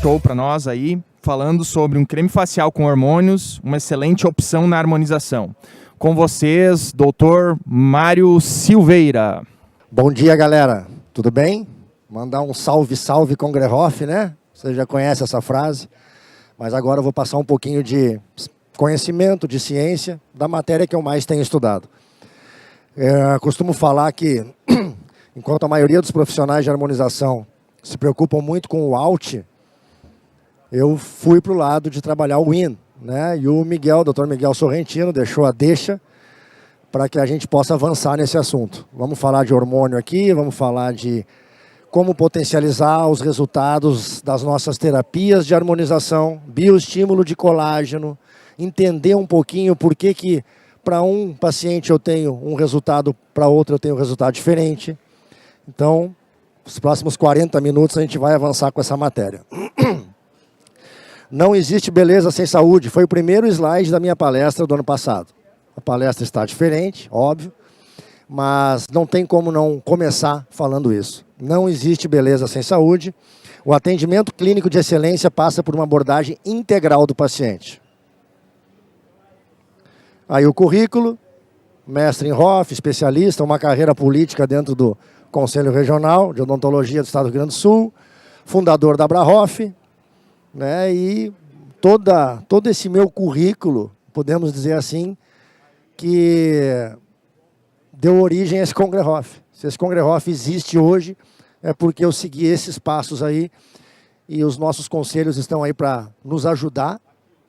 show para nós aí, falando sobre um creme facial com hormônios, uma excelente opção na harmonização. Com vocês, Dr. Mário Silveira. Bom dia, galera. Tudo bem? Mandar um salve, salve com Grehoff, né? Você já conhece essa frase. Mas agora eu vou passar um pouquinho de conhecimento, de ciência, da matéria que eu mais tenho estudado. Costumo falar que, enquanto a maioria dos profissionais de harmonização se preocupam muito com o out, eu fui para o lado de trabalhar o in, né? E o Miguel, Dr. Miguel Sorrentino, deixou a deixa para que a gente possa avançar nesse assunto. Vamos falar de hormônio aqui, vamos falar de como potencializar os resultados das nossas terapias de harmonização, bioestímulo de colágeno, entender um pouquinho por que para um paciente eu tenho um resultado, para outro eu tenho um resultado diferente. Então, nos próximos 40 minutos a gente vai avançar com essa matéria. Não existe beleza sem saúde. Foi o primeiro slide da minha palestra do ano passado. A palestra está diferente, óbvio, mas não tem como não começar falando isso. Não existe beleza sem saúde. O atendimento clínico de excelência passa por uma abordagem integral do paciente. Aí o currículo, mestre em Hoff, especialista, uma carreira política dentro do Conselho Regional de Odontologia do Estado do Rio Grande do Sul, fundador da Abrahoff, né? E todo esse meu currículo, podemos dizer assim, que deu origem a esse Congrehoff. Se esse Congrehoff existe hoje, é porque eu segui esses passos aí, e os nossos conselhos estão aí para nos ajudar,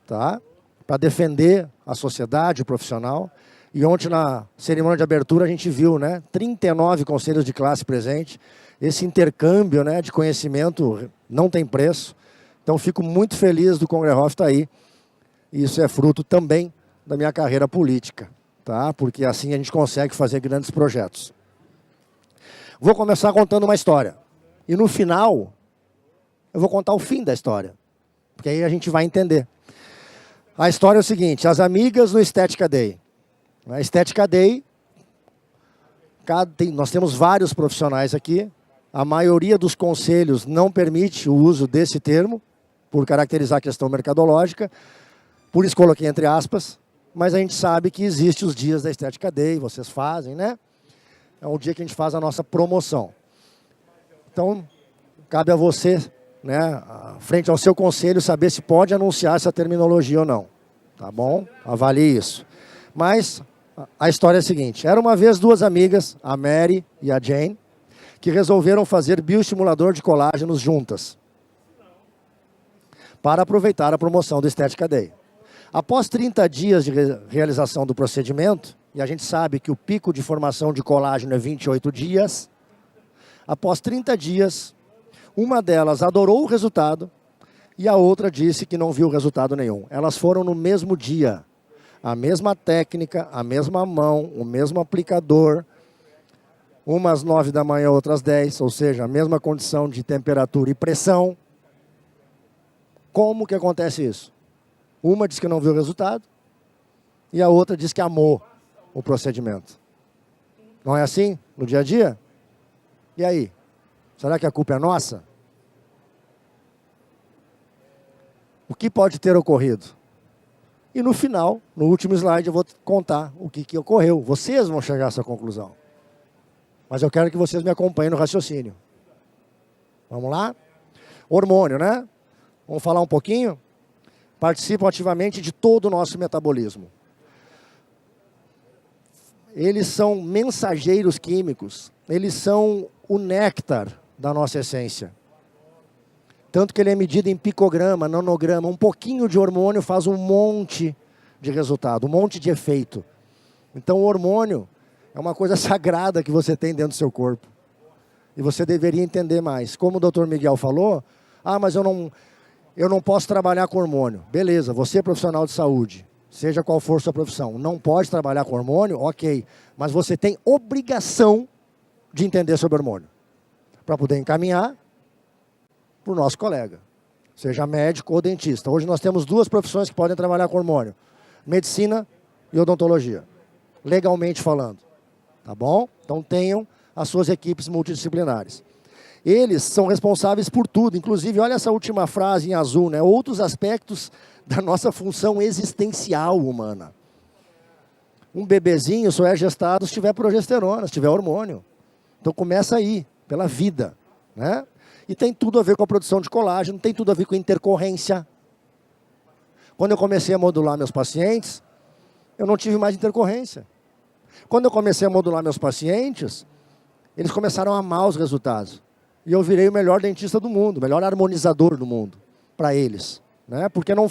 tá? Para defender a sociedade, o profissional. E ontem, na cerimônia de abertura, a gente viu, né, 39 conselhos de classe presentes. Esse intercâmbio, né, de conhecimento não tem preço. Então, fico muito feliz do Congrehoff estar aí. E isso é fruto também da minha carreira política, tá? Porque assim a gente consegue fazer grandes projetos. Vou começar contando uma história. E no final, eu vou contar o fim da história. Porque aí a gente vai entender. A história é o seguinte: as amigas no Estética Day. Na Estética Day, nós temos vários profissionais aqui. A maioria dos conselhos não permite o uso desse termo, por caracterizar a questão mercadológica. Por isso coloquei entre aspas. Mas a gente sabe que existe os dias da Estética Day, vocês fazem, né? É um dia que a gente faz a nossa promoção. Então, cabe a você, né, frente ao seu conselho, saber se pode anunciar essa terminologia ou não. Tá bom? Avalie isso. Mas a história é a seguinte: era uma vez duas amigas, a Mary e a Jane, que resolveram fazer bioestimulador de colágenos juntas, para aproveitar a promoção do Estética Day. Após 30 dias de realização do procedimento, e a gente sabe que o pico de formação de colágeno é 28 dias, após 30 dias, uma delas adorou o resultado e a outra disse que não viu resultado nenhum. Elas foram no mesmo dia, a mesma técnica, a mesma mão, o mesmo aplicador, umas às 9 da manhã, outras às 10, ou seja, a mesma condição de temperatura e pressão. Como que acontece isso? Uma diz que não viu o resultado e a outra diz que amou o procedimento. Não é assim no dia a dia? E aí? Será que a culpa é nossa? O que pode ter ocorrido? E no final, no último slide, eu vou contar o que ocorreu. Vocês vão chegar a essa conclusão. Mas eu quero que vocês me acompanhem no raciocínio. Vamos lá? Hormônio, né? Vamos falar um pouquinho? Participam ativamente de todo o nosso metabolismo. Eles são mensageiros químicos, eles são o néctar da nossa essência. Tanto que ele é medido em picograma, nanograma. Um pouquinho de hormônio faz um monte de resultado, um monte de efeito. Então o hormônio é uma coisa sagrada que você tem dentro do seu corpo. E você deveria entender mais. Como o Dr. Miguel falou, mas eu não posso trabalhar com hormônio. Beleza, você é profissional de saúde, seja qual for sua profissão, não pode trabalhar com hormônio, ok. Mas você tem obrigação de entender sobre hormônio, para poder encaminhar para o nosso colega, seja médico ou dentista. Hoje nós temos duas profissões que podem trabalhar com hormônio: medicina e odontologia, legalmente falando. Tá bom? Então tenham as suas equipes multidisciplinares. Eles são responsáveis por tudo. Inclusive, olha essa última frase em azul, né? Outros aspectos da nossa função existencial humana. Um bebezinho só é gestado se tiver progesterona, se tiver hormônio. Então começa aí, pela vida, né? E tem tudo a ver com a produção de colágeno, tem tudo a ver com intercorrência. Quando eu comecei a modular meus pacientes, eu não tive mais intercorrência. Quando eu comecei a modular meus pacientes, eles começaram a amar os resultados. E eu virei o melhor dentista do mundo, o melhor harmonizador do mundo, para eles, né? Porque não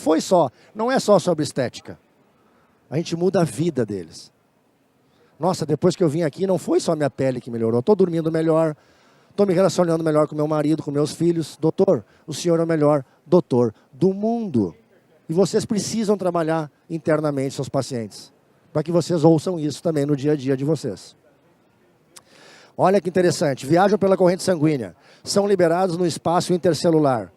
é só sobre estética. A gente muda a vida deles. Nossa, depois que eu vim aqui, não foi só minha pele que melhorou. Estou dormindo melhor, estou me relacionando melhor com meu marido, com meus filhos. Doutor, o senhor é o melhor doutor do mundo. E vocês precisam trabalhar internamente seus pacientes, para que vocês ouçam isso também no dia a dia de vocês. Olha que interessante, viajam pela corrente sanguínea, são liberados no espaço intercelular.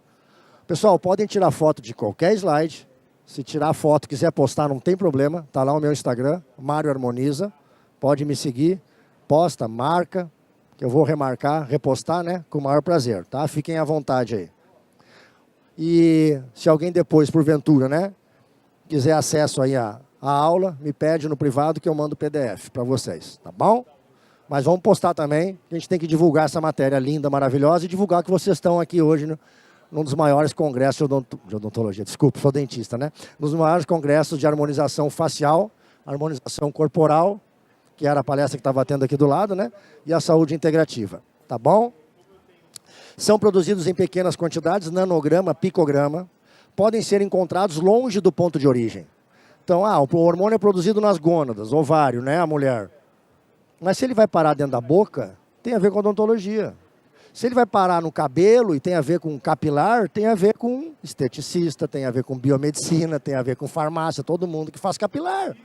Pessoal, podem tirar foto de qualquer slide. Se tirar a foto, quiser postar, não tem problema. Está lá o meu Instagram, Mário Harmoniza. Pode me seguir, posta, marca, que eu vou remarcar, repostar, né? Com o maior prazer, tá? Fiquem à vontade aí. E se alguém depois, porventura, né? Quiser acesso aí à aula, me pede no privado que eu mando o PDF para vocês, tá bom? Mas vamos postar também, a gente tem que divulgar essa matéria linda, maravilhosa, e divulgar que vocês estão aqui hoje num dos maiores congressos de odontologia, desculpa, sou dentista, né? Nos maiores congressos de harmonização facial, harmonização corporal, que era a palestra que estava tendo aqui do lado, né? E a saúde integrativa, tá bom? São produzidos em pequenas quantidades, nanograma, picograma, podem ser encontrados longe do ponto de origem. Então, o hormônio é produzido nas gônadas, ovário, né, a mulher. Mas se ele vai parar dentro da boca, tem a ver com odontologia. Se ele vai parar no cabelo e tem a ver com capilar, tem a ver com esteticista, tem a ver com biomedicina, tem a ver com farmácia, todo mundo que faz capilar.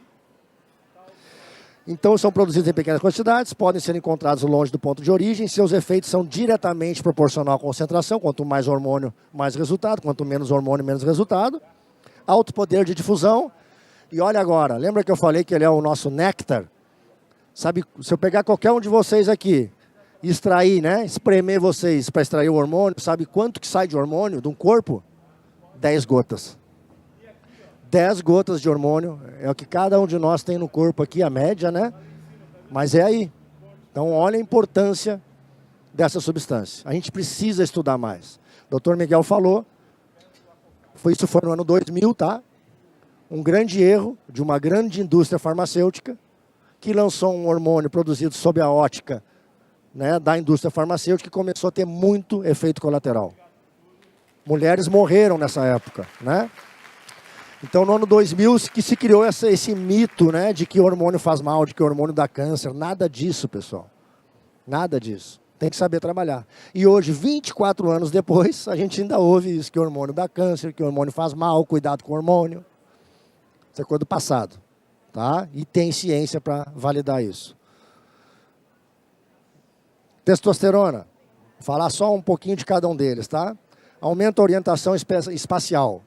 Então, são produzidos em pequenas quantidades, podem ser encontrados longe do ponto de origem, seus efeitos são diretamente proporcional à concentração, quanto mais hormônio, mais resultado, quanto menos hormônio, menos resultado. Alto poder de difusão. E olha agora, lembra que eu falei que ele é o nosso néctar? Sabe, se eu pegar qualquer um de vocês aqui, extrair, né, espremer vocês para extrair o hormônio, sabe quanto que sai de hormônio de um corpo? 10 gotas. 10 gotas de hormônio, é o que cada um de nós tem no corpo aqui, a média, né? Mas é aí. Então, olha a importância dessa substância. A gente precisa estudar mais. O Dr. Miguel falou, isso foi no ano 2000, tá? Um grande erro de uma grande indústria farmacêutica que lançou um hormônio produzido sob a ótica, né, da indústria farmacêutica, que começou a ter muito efeito colateral. Mulheres morreram nessa época, né? Então, no ano 2000, que se criou esse mito, né, de que o hormônio faz mal, de que o hormônio dá câncer. Nada disso, pessoal. Nada disso. Tem que saber trabalhar. E hoje, 24 anos depois, a gente ainda ouve isso, que o hormônio dá câncer, que o hormônio faz mal, cuidado com o hormônio. Isso é coisa do passado, tá? E tem ciência para validar isso. Testosterona. Vou falar só um pouquinho de cada um deles, tá? Aumenta a orientação espacial.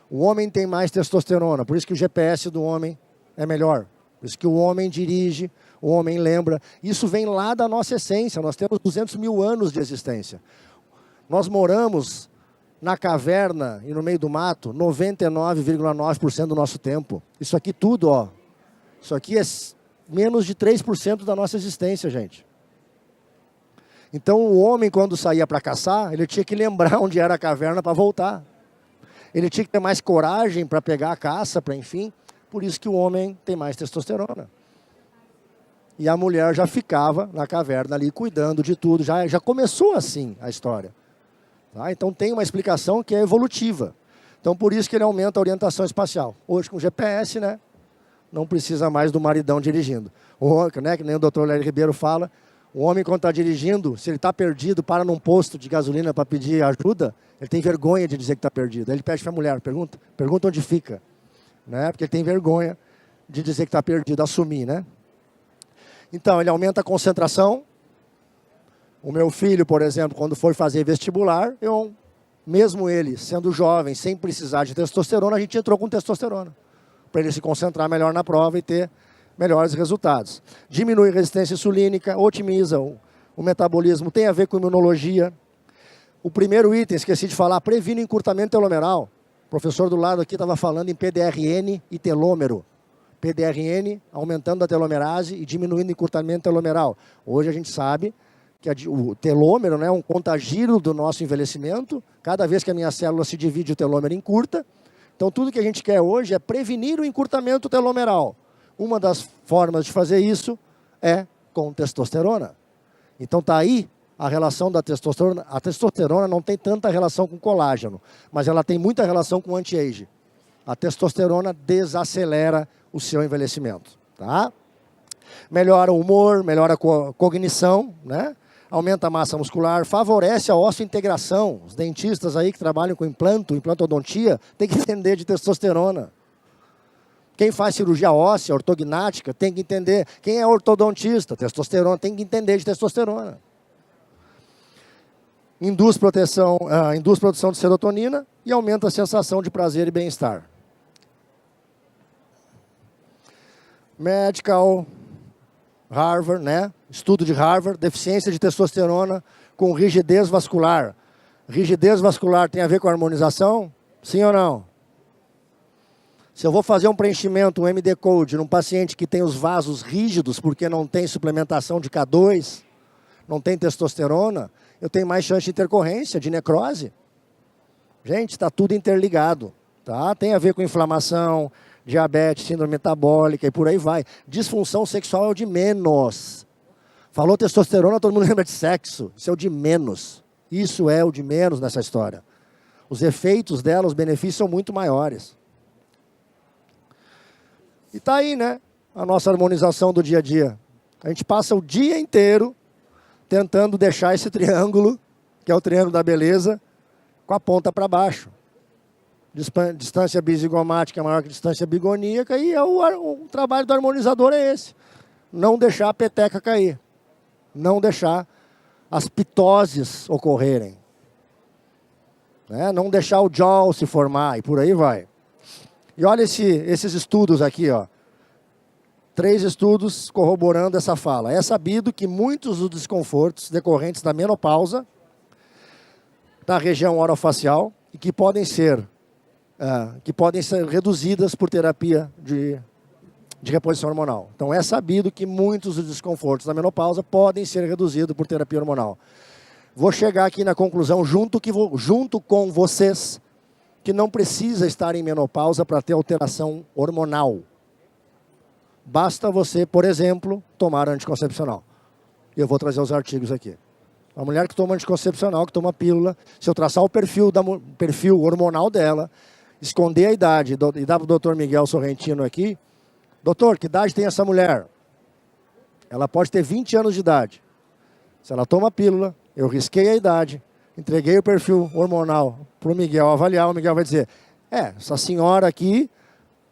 O homem tem mais testosterona, por isso que o GPS do homem é melhor. Por isso que o homem dirige, o homem lembra. Isso vem lá da nossa essência, nós temos 200 mil anos de existência. Nós moramos na caverna e no meio do mato 99,9% do nosso tempo. Isso aqui tudo, ó. Isso aqui é menos de 3% da nossa existência, gente. Então o homem, quando saía para caçar, ele tinha que lembrar onde era a caverna para voltar. Ele tinha que ter mais coragem para pegar a caça, para enfim. Por isso que o homem tem mais testosterona. E a mulher já ficava na caverna ali, cuidando de tudo. Já começou assim a história. Tá? Então tem uma explicação que é evolutiva. Então por isso que ele aumenta a orientação espacial. Hoje com GPS, né? Não precisa mais do maridão dirigindo. Né? Que nem o doutor Léo Ribeiro fala. O homem, quando está dirigindo, se ele está perdido, para num posto de gasolina para pedir ajuda, ele tem vergonha de dizer que está perdido. Aí ele pede para a mulher, pergunta onde fica. Né? Porque ele tem vergonha de dizer que está perdido, assumir, né? Então, ele aumenta a concentração. O meu filho, por exemplo, quando for fazer vestibular, mesmo ele sendo jovem, sem precisar de testosterona, a gente entrou com testosterona. Para ele se concentrar melhor na prova e ter melhores resultados. Diminui a resistência insulínica, otimiza o metabolismo, tem a ver com imunologia, O primeiro item, esqueci de falar, previne o encurtamento telomeral. O professor do lado aqui estava falando em PDRN e telômero. PDRN aumentando a telomerase e diminuindo o encurtamento telomeral. Hoje a gente sabe que o telômero, né, é um contagiro do nosso envelhecimento. Cada vez que a minha célula se divide, o telômero encurta. Então, tudo que a gente quer hoje é prevenir o encurtamento telomeral. Uma das formas de fazer isso é com testosterona. Então, está aí a relação da testosterona. A testosterona não tem tanta relação com colágeno, mas ela tem muita relação com anti-age. A testosterona desacelera o seu envelhecimento. Tá? Melhora o humor, melhora a cognição, né? Aumenta a massa muscular, favorece a osteointegração. Os dentistas aí que trabalham com implantodontia, tem que entender de testosterona. Quem faz cirurgia óssea, ortognática, tem que entender. Quem é ortodontista, testosterona, tem que entender de testosterona. Induz produção de serotonina e aumenta a sensação de prazer e bem-estar. Medical, Harvard, né? Estudo de Harvard, deficiência de testosterona com rigidez vascular. Rigidez vascular tem a ver com harmonização? Sim ou não? Se eu vou fazer um preenchimento, um MD Code, num paciente que tem os vasos rígidos, porque não tem suplementação de K2, não tem testosterona, eu tenho mais chance de intercorrência, de necrose. Gente, está tudo interligado. Tá? Tem a ver com inflamação, diabetes, síndrome metabólica e por aí vai. Disfunção sexual é o de menos. Falou testosterona, todo mundo lembra de sexo. Isso é o de menos. Isso é o de menos nessa história. Os efeitos dela, os benefícios são muito maiores. E tá aí, né? A nossa harmonização do dia a dia. A gente passa o dia inteiro tentando deixar esse triângulo, que é o triângulo da beleza, com a ponta para baixo. Distância bizigomática é maior que distância bigoníaca e o trabalho do harmonizador é esse. Não deixar a peteca cair. Não deixar as pitoses ocorrerem. Né? Não deixar o jaw se formar e por aí vai. E olha esses estudos aqui, ó. 3 estudos corroborando essa fala. É sabido que muitos dos desconfortos decorrentes da menopausa, da região orofacial, e que podem ser reduzidas por terapia de reposição hormonal. Então é sabido que muitos dos desconfortos da menopausa podem ser reduzidos por terapia hormonal. Vou chegar aqui na conclusão junto com vocês que não precisa estar em menopausa para ter alteração hormonal. Basta você, por exemplo, tomar anticoncepcional. E eu vou trazer os artigos aqui. A mulher que toma anticoncepcional, que toma pílula, se eu traçar o perfil hormonal dela, esconder a idade e dar para o doutor Miguel Sorrentino aqui, doutor, que idade tem essa mulher? Ela pode ter 20 anos de idade. Se ela toma pílula, eu risquei a idade, entreguei o perfil hormonal para o Miguel avaliar, o Miguel vai dizer, essa senhora aqui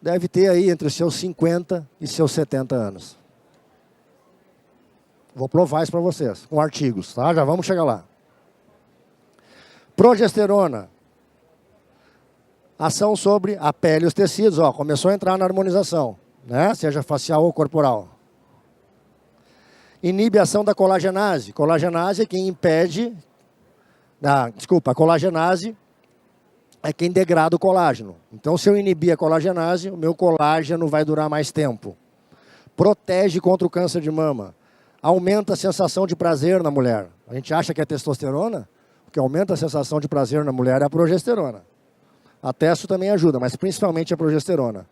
deve ter aí entre os seus 50 e seus 70 anos. Vou provar isso para vocês, com artigos, tá? Já vamos chegar lá. Progesterona. Ação sobre a pele e os tecidos, ó, começou a entrar na harmonização, né? Seja facial ou corporal. Inibe a ação da colagenase. Colagenase é quem impede... a colagenase é quem degrada o colágeno. Então, se eu inibir a colagenase, o meu colágeno vai durar mais tempo. Protege contra o câncer de mama. Aumenta a sensação de prazer na mulher. A gente acha que é testosterona, o que aumenta a sensação de prazer na mulher é a progesterona. A testo também ajuda, mas principalmente a progesterona.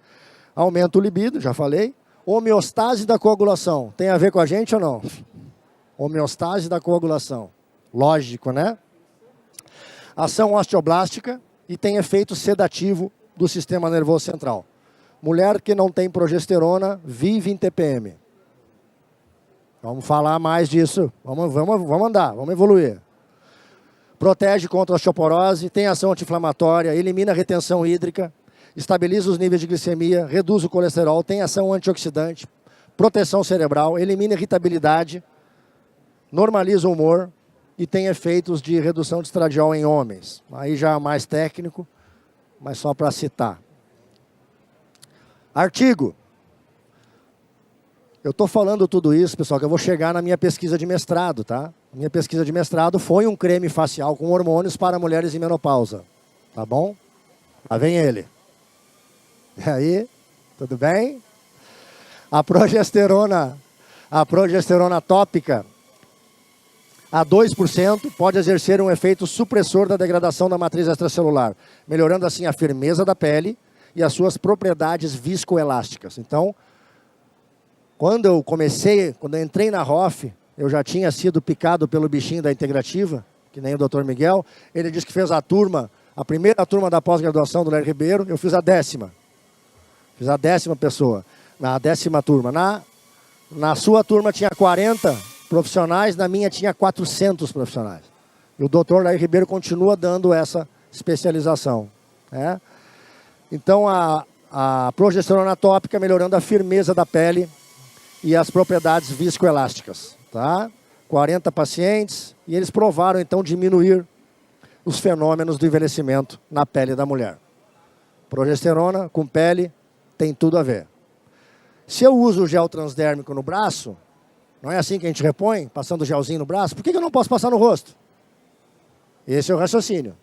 Aumenta o libido, já falei. Homeostase da coagulação. Tem a ver com a gente ou não? Homeostase da coagulação. Lógico, né? Ação osteoblástica e tem efeito sedativo do sistema nervoso central. Mulher que não tem progesterona vive em TPM. Vamos falar mais disso. Vamos andar, vamos evoluir. Protege contra a osteoporose, tem ação anti-inflamatória, elimina a retenção hídrica, estabiliza os níveis de glicemia, reduz o colesterol, tem ação antioxidante, proteção cerebral, elimina irritabilidade, normaliza o humor e tem efeitos de redução de estradiol em homens. Aí já mais técnico, mas só para citar. Artigo. Eu estou falando tudo isso, pessoal, que eu vou chegar na minha pesquisa de mestrado, tá? Minha pesquisa de mestrado foi um creme facial com hormônios para mulheres em menopausa. Tá bom? Lá vem ele. E aí, tudo bem? A progesterona tópica a 2% pode exercer um efeito supressor da degradação da matriz extracelular, melhorando assim a firmeza da pele e as suas propriedades viscoelásticas. Então, quando eu entrei na ROF, eu já tinha sido picado pelo bichinho da integrativa, que nem o Dr. Miguel. Ele disse que fez a primeira turma da pós-graduação do Léo Ribeiro, eu fiz a 10ª. Fiz a 10ª pessoa, na 10ª turma. Na sua turma tinha 40 profissionais, na minha tinha 400 profissionais. E o Dr. Léo Ribeiro continua dando essa especialização. Né? Então, a progesterona tópica melhorando a firmeza da pele e as propriedades viscoelásticas. Tá? 40 pacientes, e eles provaram, então, diminuir os fenômenos do envelhecimento na pele da mulher. Progesterona com pele tem tudo a ver. Se eu uso o gel transdérmico no braço, não é assim que a gente repõe, passando o gelzinho no braço, por que eu não posso passar no rosto? Esse é o raciocínio.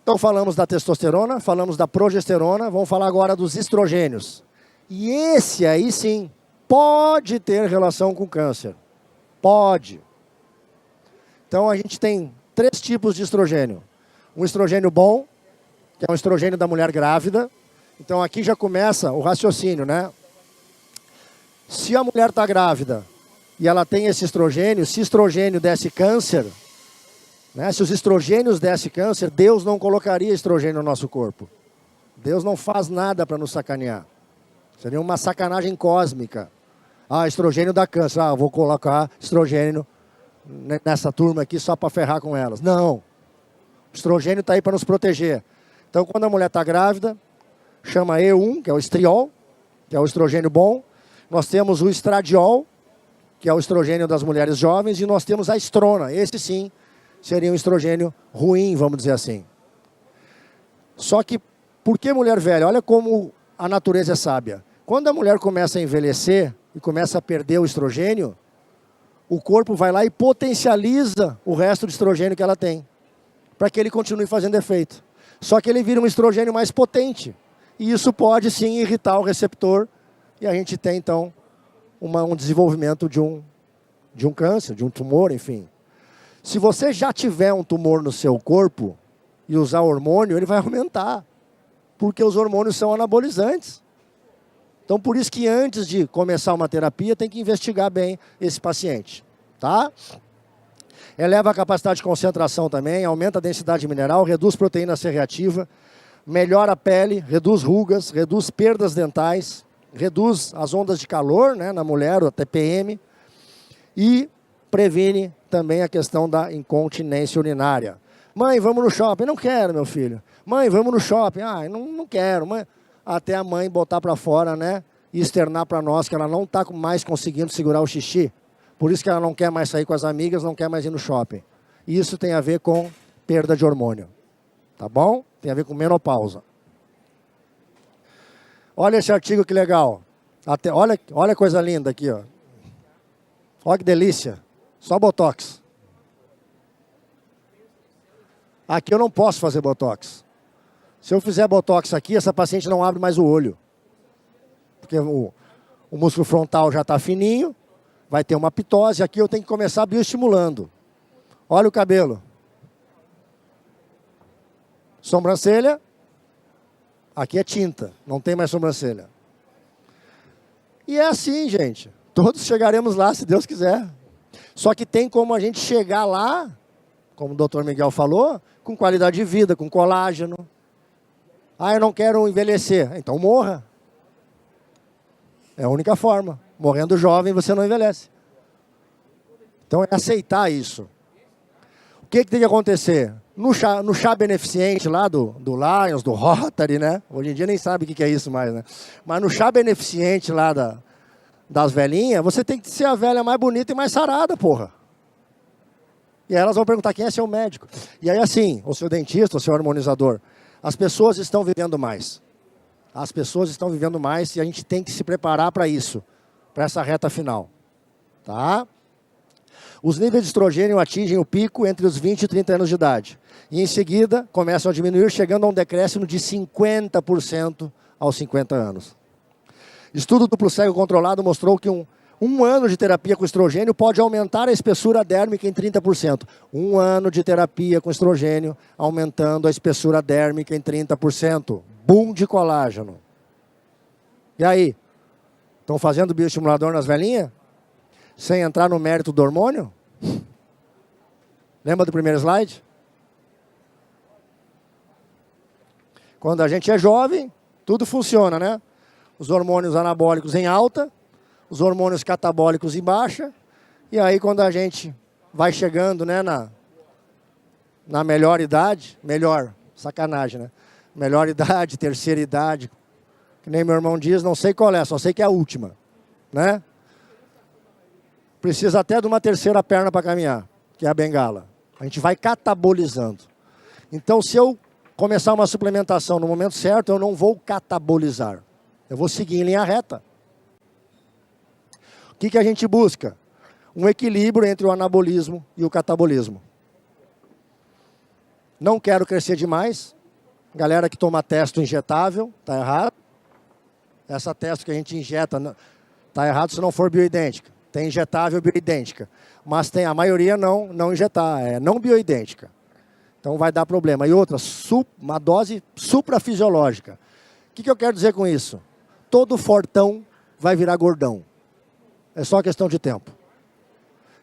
Então falamos da testosterona, falamos da progesterona, vamos falar agora dos estrogênios. E esse aí sim, pode ter relação com câncer. Pode. Então a gente tem 3 tipos de estrogênio. Um estrogênio bom, que é um estrogênio da mulher grávida. Então aqui já começa o raciocínio, né? Se a mulher está grávida e ela tem esse estrogênio, se estrogênio desse câncer, né? Se os estrogênios desse câncer, Deus não colocaria estrogênio no nosso corpo. Deus não faz nada para nos sacanear. Seria uma sacanagem cósmica. Ah, estrogênio dá câncer. Ah, vou colocar estrogênio nessa turma aqui só para ferrar com elas. Não. O estrogênio está aí para nos proteger. Então, quando a mulher está grávida, chama E1, que é o estriol, que é o estrogênio bom. Nós temos o estradiol, que é o estrogênio das mulheres jovens. E nós temos a estrona. Esse sim seria um estrogênio ruim, vamos dizer assim. Só que, por que mulher velha? Olha como a natureza é sábia. Quando a mulher começa a envelhecer e começa a perder o estrogênio, o corpo vai lá e potencializa o resto do estrogênio que ela tem, para que ele continue fazendo efeito. Só que ele vira um estrogênio mais potente. E isso pode sim irritar o receptor. E a gente tem então um desenvolvimento de um câncer, de um tumor, enfim. Se você já tiver um tumor no seu corpo e usar hormônio, ele vai aumentar. Porque os hormônios são anabolizantes. Então, por isso que antes de começar uma terapia, tem que investigar bem esse paciente. Tá? Eleva a capacidade de concentração também, aumenta a densidade mineral, reduz proteína C reativa, melhora a pele, reduz rugas, reduz perdas dentais, reduz as ondas de calor, né, na mulher, o TPM, e previne também a questão da incontinência urinária. Mãe, vamos no shopping. Não quero, meu filho. Mãe, vamos no shopping. Ah, não quero. Mãe. Até a mãe botar para fora, né, e externar para nós que ela não está mais conseguindo segurar o xixi. Por isso que ela não quer mais sair com as amigas, não quer mais ir no shopping. Isso tem a ver com perda de hormônio. Tá bom? Tem a ver com menopausa. Olha esse artigo que legal. Olha a coisa linda aqui, ó. Olha que delícia. Só botox. Aqui eu não posso fazer botox. Se eu fizer botox aqui, essa paciente não abre mais o olho. Porque o músculo frontal já está fininho, vai ter uma pitose. Aqui eu tenho que começar bioestimulando. Olha o cabelo. Sobrancelha. Aqui é tinta, não tem mais sobrancelha. E é assim, gente. Todos chegaremos lá, se Deus quiser. Só que tem como a gente chegar lá, como o Dr. Miguel falou, com qualidade de vida, com colágeno. Ah, eu não quero envelhecer. Então morra. É a única forma. Morrendo jovem, você não envelhece. Então é aceitar isso. O que tem que acontecer? No chá beneficente lá do Lions, do Rotary, né? Hoje em dia nem sabe o que é isso mais, né? Mas no chá beneficente lá das velhinhas, você tem que ser a velha mais bonita e mais sarada, porra. E aí elas vão perguntar quem é seu médico. E aí assim, o seu dentista, o seu harmonizador, as pessoas estão vivendo mais. As pessoas estão vivendo mais e a gente tem que se preparar para isso, para essa reta final. Tá? Os níveis de estrogênio atingem o pico entre os 20 e 30 anos de idade. E em seguida, começam a diminuir, chegando a um decréscimo de 50% aos 50 anos. Estudo duplo cego controlado mostrou que um ano de terapia com estrogênio pode aumentar a espessura dérmica em 30%. Um ano de terapia com estrogênio aumentando a espessura dérmica em 30%. Boom de colágeno. E aí? Estão fazendo bioestimulador nas velhinhas? Sem entrar no mérito do hormônio? Lembra do primeiro slide? Quando a gente é jovem, tudo funciona, né? Os hormônios anabólicos em alta, os hormônios catabólicos em baixa, e aí quando a gente vai chegando, né, na melhor idade, sacanagem, né? Melhor idade, terceira idade, que nem meu irmão diz, não sei qual é, só sei que é a última, né? Precisa até de uma terceira perna para caminhar, que é a bengala. A gente vai catabolizando. Então, se eu começar uma suplementação no momento certo, eu não vou catabolizar. Eu vou seguir em linha reta. O que a gente busca? Um equilíbrio entre o anabolismo e o catabolismo. Não quero crescer demais. Galera que toma testo injetável, está errado. Essa testo que a gente injeta, está errado se não for bioidêntica. Tem injetável bioidêntica. Mas tem a maioria não injetar, é não bioidêntica. Então vai dar problema. E outra, uma dose suprafisiológica. O que eu quero dizer com isso? Todo fortão vai virar gordão. É só questão de tempo.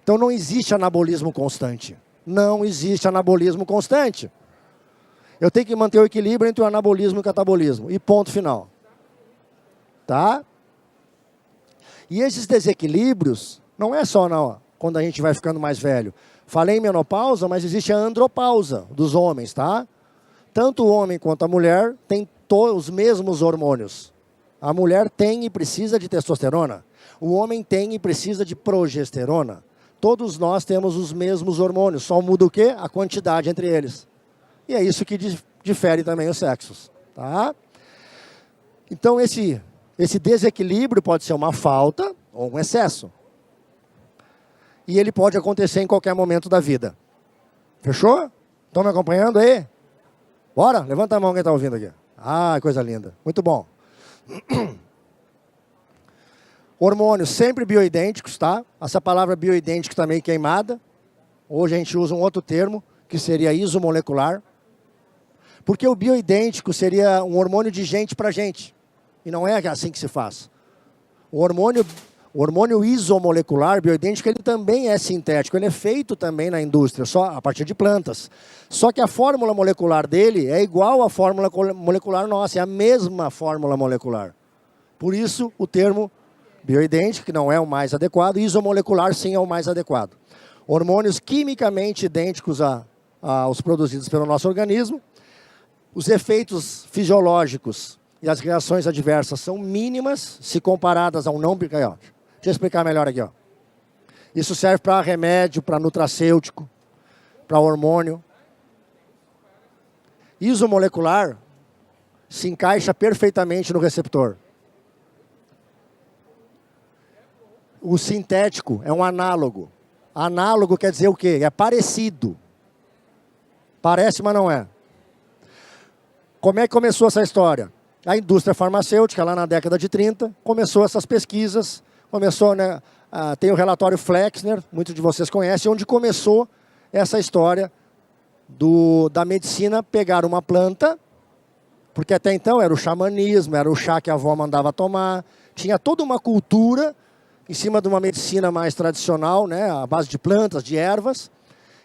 Então não existe anabolismo constante. Não existe anabolismo constante. Eu tenho que manter o equilíbrio entre o anabolismo e o catabolismo. E ponto final. Tá? E esses desequilíbrios, não é só quando a gente vai ficando mais velho. Falei em menopausa, mas existe a andropausa dos homens, tá? Tanto o homem quanto a mulher têm os mesmos hormônios. A mulher tem e precisa de testosterona. O homem tem e precisa de progesterona. Todos nós temos os mesmos hormônios, só muda o quê? A quantidade entre eles. E é isso que difere também os sexos, tá? Então esse desequilíbrio pode ser uma falta ou um excesso. E ele pode acontecer em qualquer momento da vida. Fechou? Estão me acompanhando aí? Bora? Levanta a mão quem está ouvindo aqui. Ah, coisa linda. Muito bom. Hormônios sempre bioidênticos, tá? Essa palavra bioidêntico está meio queimada. Hoje a gente usa um outro termo, que seria isomolecular. Porque o bioidêntico seria um hormônio de gente para gente. E não é assim que se faz. O hormônio isomolecular, bioidêntico, ele também é sintético. Ele é feito também na indústria, só a partir de plantas. Só que a fórmula molecular dele é igual à fórmula molecular nossa. É a mesma fórmula molecular. Por isso, o termo bioidêntico, que não é o mais adequado, e isomolecular sim é o mais adequado. Hormônios quimicamente idênticos aos produzidos pelo nosso organismo. Os efeitos fisiológicos e as reações adversas são mínimas se comparadas ao não... Deixa eu explicar melhor aqui. Ó. Isso serve para remédio, para nutracêutico, para hormônio. Isomolecular se encaixa perfeitamente no receptor. O sintético é um análogo. Análogo quer dizer o quê? É parecido. Parece, mas não é. Como é que começou essa história? A indústria farmacêutica, lá na década de 30, começou essas pesquisas. Começou, né, tem o relatório Flexner, muitos de vocês conhecem, onde começou essa história da medicina pegar uma planta, porque até então era o xamanismo, era o chá que a avó mandava tomar, tinha toda uma cultura em cima de uma medicina mais tradicional, né, à base de plantas, de ervas,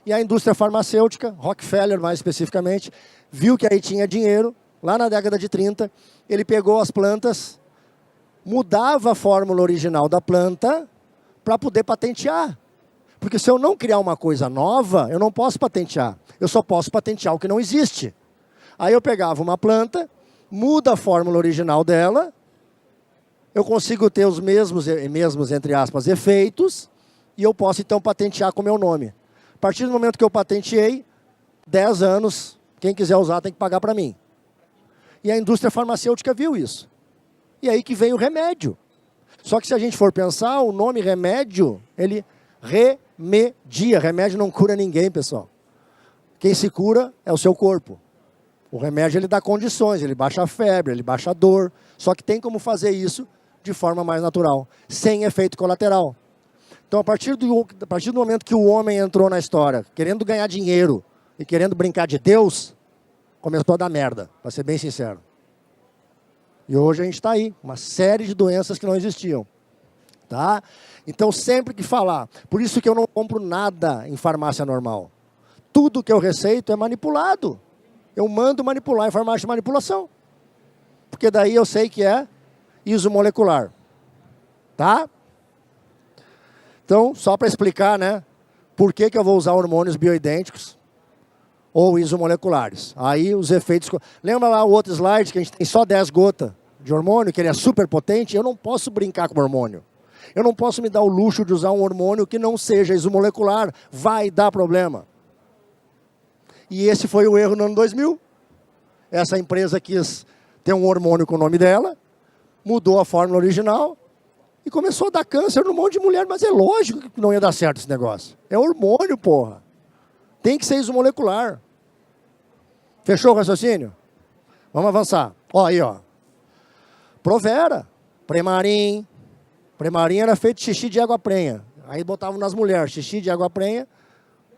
e a indústria farmacêutica, Rockefeller mais especificamente, viu que aí tinha dinheiro, lá na década de 30, ele pegou as plantas, mudava a fórmula original da planta para poder patentear. Porque se eu não criar uma coisa nova, eu não posso patentear. Eu só posso patentear o que não existe. Aí eu pegava uma planta, muda a fórmula original dela, eu consigo ter os mesmos, entre aspas, efeitos, e eu posso então patentear com o meu nome. A partir do momento que eu patenteei, 10 anos, quem quiser usar tem que pagar para mim. E a indústria farmacêutica viu isso. E aí que vem o remédio. Só que se a gente for pensar, o nome remédio, ele remedia. Remédio não cura ninguém, pessoal. Quem se cura é o seu corpo. O remédio, ele dá condições, ele baixa a febre, ele baixa a dor. Só que tem como fazer isso de forma mais natural, sem efeito colateral. Então, a partir do momento que o homem entrou na história, querendo ganhar dinheiro e querendo brincar de Deus, começou a dar merda, para ser bem sincero. E hoje a gente está aí, uma série de doenças que não existiam. Tá? Então, sempre que falar, por isso que eu não compro nada em farmácia normal. Tudo que eu receito é manipulado. Eu mando manipular em farmácia de manipulação. Porque daí eu sei que é isomolecular. Tá? Então, só para explicar, né? Por que eu vou usar hormônios bioidênticos ou isomoleculares. Aí os efeitos... Lembra lá o outro slide que a gente tem só 10 gotas de hormônio, que ele é super potente? Eu não posso brincar com o hormônio. Eu não posso me dar o luxo de usar um hormônio que não seja isomolecular. Vai dar problema. E esse foi o erro no ano 2000. Essa empresa quis ter um hormônio com o nome dela, mudou a fórmula original e começou a dar câncer num monte de mulher. Mas é lógico que não ia dar certo esse negócio. É hormônio, porra. Tem que ser isomolecular. Fechou o raciocínio? Vamos avançar. Ó, aí, ó. Provera, Premarin. Premarin era feito de xixi de água prenha. Aí botavam nas mulheres, xixi de água prenha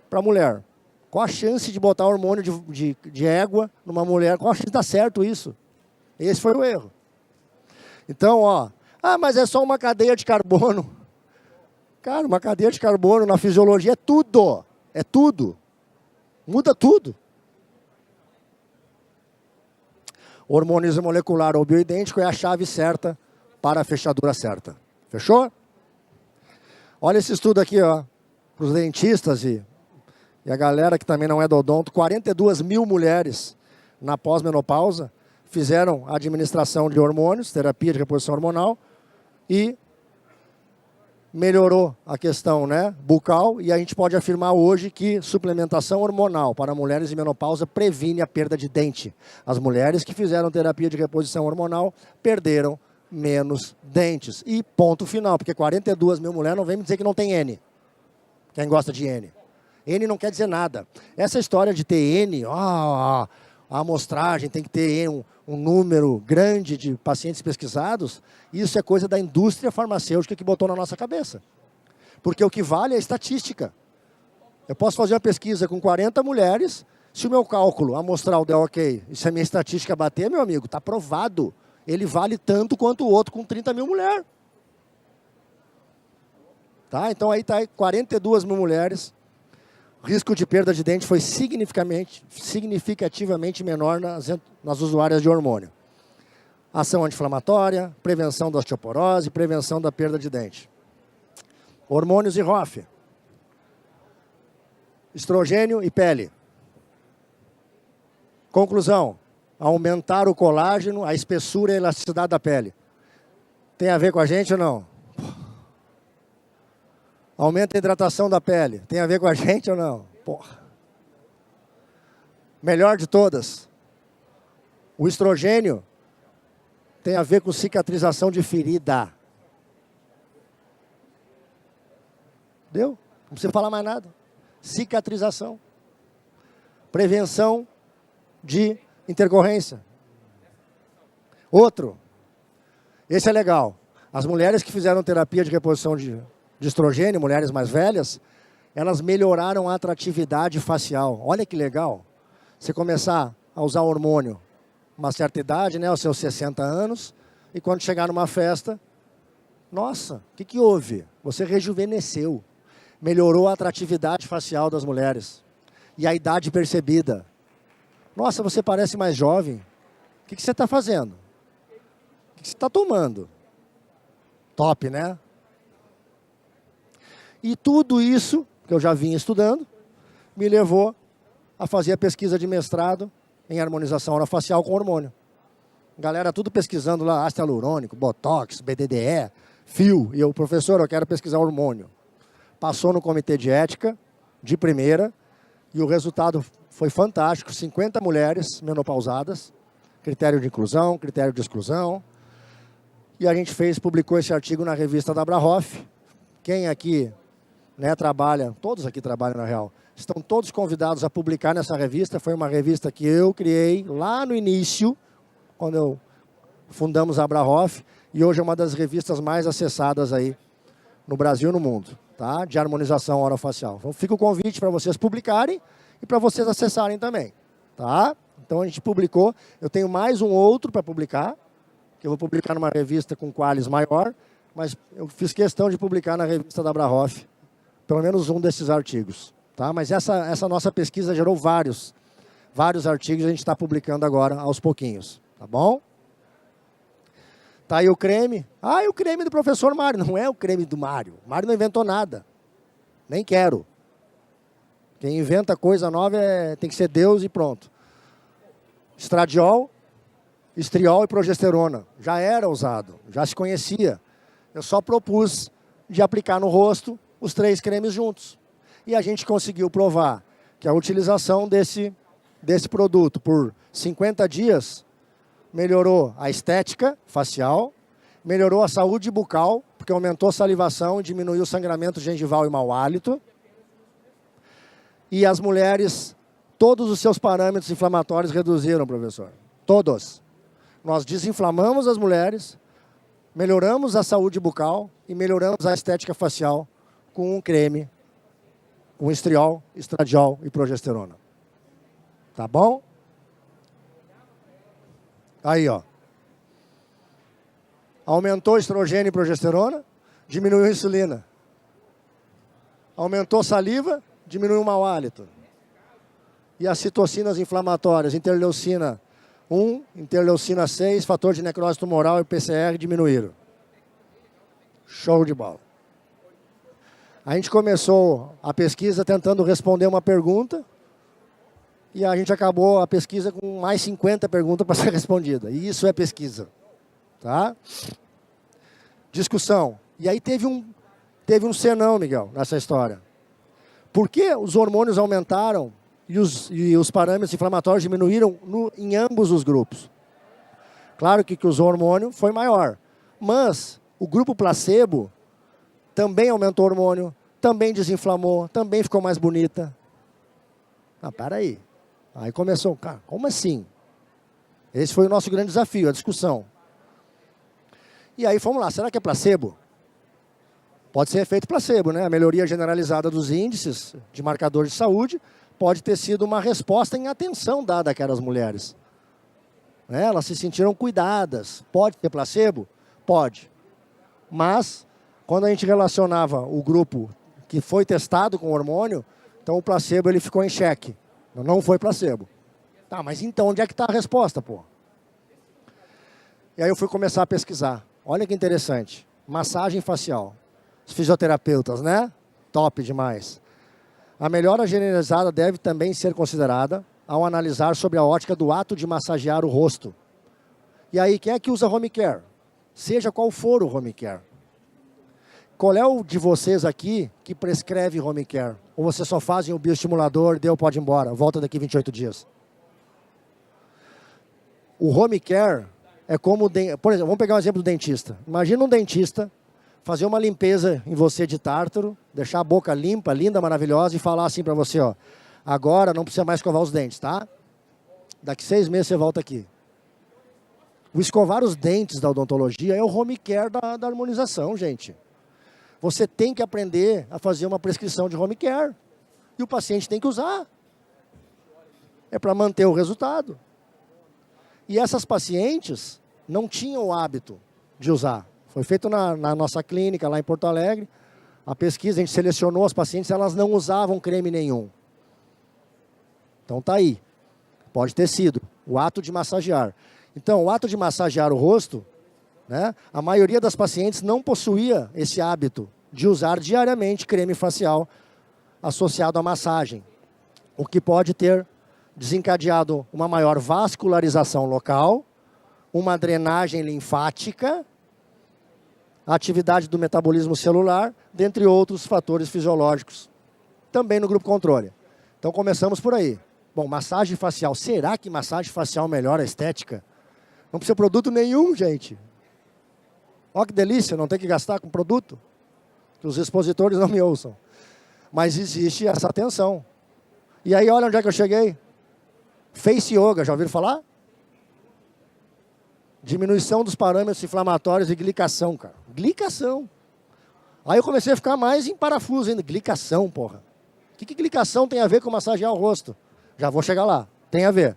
para mulher. Qual a chance de botar hormônio de égua numa mulher? Qual a chance de dar certo isso? Esse foi o erro. Então, ó. Ah, mas é só uma cadeia de carbono. Cara, uma cadeia de carbono na fisiologia é tudo. É tudo. Muda tudo. O hormônio isomolecular ou bioidêntico é a chave certa para a fechadura certa. Fechou? Olha esse estudo aqui, ó. Para os dentistas e a galera que também não é do odonto. 42 mil mulheres na pós-menopausa fizeram a administração de hormônios, terapia de reposição hormonal, e melhorou a questão, né, bucal, e a gente pode afirmar hoje que suplementação hormonal para mulheres em menopausa previne a perda de dente. As mulheres que fizeram terapia de reposição hormonal perderam menos dentes. E ponto final, porque 42 mil mulheres não vem me dizer que não tem N. Quem gosta de N? N não quer dizer nada. Essa história de ter N, a amostragem tem que ter um número grande de pacientes pesquisados, isso é coisa da indústria farmacêutica que botou na nossa cabeça. Porque o que vale é a estatística. Eu posso fazer uma pesquisa com 40 mulheres, se o meu cálculo amostral der ok, e se a minha estatística bater, meu amigo, está provado. Ele vale tanto quanto o outro com 30 mil mulheres. Tá? Então aí está 42 mil mulheres. O risco de perda de dente foi significativamente menor nas usuárias de hormônio. Ação anti-inflamatória, prevenção da osteoporose, prevenção da perda de dente. Hormônios e ROF. Estrogênio e pele. Conclusão. Aumentar o colágeno, a espessura e a elasticidade da pele. Tem a ver com a gente ou não? Aumenta a hidratação da pele. Tem a ver com a gente ou não? Porra. Melhor de todas. O estrogênio tem a ver com cicatrização de ferida. Deu? Não precisa falar mais nada. Cicatrização. Prevenção de intercorrência. Outro. Esse é legal. As mulheres que fizeram terapia de reposição de estrogênio, mulheres mais velhas, elas melhoraram a atratividade facial. Olha que legal. Você começar a usar hormônio uma certa idade, né, aos seus 60 anos, e quando chegar numa festa, nossa, o que houve? Você rejuvenesceu. Melhorou a atratividade facial das mulheres. E a idade percebida. Nossa, você parece mais jovem. O que você está fazendo? O que você está tomando? Top, né? E tudo isso, que eu já vinha estudando, me levou a fazer a pesquisa de mestrado em harmonização orofacial com hormônio. Galera, tudo pesquisando lá, ácido hialurônico, botox, BDDE, fio. E eu, professor, eu quero pesquisar hormônio. Passou no comitê de ética, de primeira, e o resultado foi fantástico. 50 mulheres menopausadas, critério de inclusão, critério de exclusão. E a gente publicou esse artigo na revista da Abrahoff. Quem aqui, né, trabalha, todos aqui trabalham na real, estão todos convidados a publicar nessa revista. Foi uma revista que eu criei lá no início, quando fundamos a Abrahoff, e hoje é uma das revistas mais acessadas aí no Brasil e no mundo, tá? De harmonização orofacial. Então fica o convite para vocês publicarem e para vocês acessarem também, tá? Então a gente publicou, eu tenho mais um outro para publicar, que eu vou publicar numa revista com qualis maior, mas eu fiz questão de publicar na revista da Abrahoff, pelo menos um desses artigos, tá? Mas essa nossa pesquisa gerou vários artigos e a gente está publicando agora aos pouquinhos, tá bom? Tá aí o creme. Ah, e o creme do professor Mário. Não é o creme do Mário. O Mário não inventou nada. Nem quero. Quem inventa coisa nova tem que ser Deus e pronto. Estradiol, estriol e progesterona. Já era usado, já se conhecia. Eu só propus de aplicar no rosto os 3 cremes juntos. E a gente conseguiu provar que a utilização desse produto por 50 dias melhorou a estética facial, melhorou a saúde bucal, porque aumentou a salivação e diminuiu o sangramento gengival e mau hálito. E as mulheres, todos os seus parâmetros inflamatórios reduziram, professor. Todos. Nós desinflamamos as mulheres, melhoramos a saúde bucal e melhoramos a estética facial com um creme, com estriol, estradiol e progesterona. Tá bom? Aí, ó. Aumentou estrogênio e progesterona, diminuiu a insulina. Aumentou saliva, diminuiu o mau hálito. E as citocinas inflamatórias, interleucina 1, interleucina 6, fator de necrose tumoral e PCR diminuíram. Show de bola. A gente começou a pesquisa tentando responder uma pergunta e a gente acabou a pesquisa com mais 50 perguntas para ser respondida. E isso é pesquisa. Tá? Discussão. E aí teve um senão, Miguel, nessa história. Por que os hormônios aumentaram e os parâmetros inflamatórios diminuíram em ambos os grupos? Claro que os hormônios foi maior. Mas o grupo placebo também aumentou o hormônio, também desinflamou, também ficou mais bonita. Ah, peraí. Aí começou, cara, como assim? Esse foi o nosso grande desafio, a discussão. E aí fomos lá, será que é placebo? Pode ser efeito placebo, né? A melhoria generalizada dos índices de marcadores de saúde pode ter sido uma resposta em atenção dada àquelas mulheres. Elas se sentiram cuidadas. Pode ter placebo? Pode. Mas, quando a gente relacionava o grupo que foi testado com hormônio, então o placebo ele ficou em xeque. Não foi placebo. Tá, mas então onde é que está a resposta, pô? E aí eu fui começar a pesquisar. Olha que interessante. Massagem facial. Os fisioterapeutas, né? Top demais. A melhora generalizada deve também ser considerada ao analisar sobre a ótica do ato de massagear o rosto. E aí, quem é que usa home care? Seja qual for o home care. Qual é o de vocês aqui que prescreve home care? Ou vocês só fazem o bioestimulador, deu, pode ir embora, volta daqui 28 dias? O home care é como... Por exemplo, vamos pegar um exemplo do dentista. Imagina um dentista fazer uma limpeza em você de tártaro, deixar a boca limpa, linda, maravilhosa e falar assim para você, ó, agora não precisa mais escovar os dentes, tá? Daqui 6 meses você volta aqui. O escovar os dentes da odontologia é o home care da harmonização, gente. Você tem que aprender a fazer uma prescrição de home care. E o paciente tem que usar. É para manter o resultado. E essas pacientes não tinham o hábito de usar. Foi feito na nossa clínica, lá em Porto Alegre. A pesquisa, a gente selecionou as pacientes, elas não usavam creme nenhum. Então tá aí. Pode ter sido o ato de massagear. Então, o ato de massagear o rosto, né, a maioria das pacientes não possuía esse hábito de usar diariamente creme facial associado à massagem, o que pode ter desencadeado uma maior vascularização local, uma drenagem linfática, a atividade do metabolismo celular, dentre outros fatores fisiológicos, também no grupo controle. Então começamos por aí. Bom, massagem facial, será que massagem facial melhora a estética? Não precisa de produto nenhum, gente. Olha que delícia, não tem que gastar com produto. Que os expositores não me ouçam. Mas existe essa tensão. E aí, olha onde é que eu cheguei. Face Yoga, já ouviram falar? Diminuição dos parâmetros inflamatórios e glicação, cara. Glicação. Aí eu comecei a ficar mais em parafuso ainda. Glicação, porra. O que glicação tem a ver com massagear o rosto? Já vou chegar lá. Tem a ver.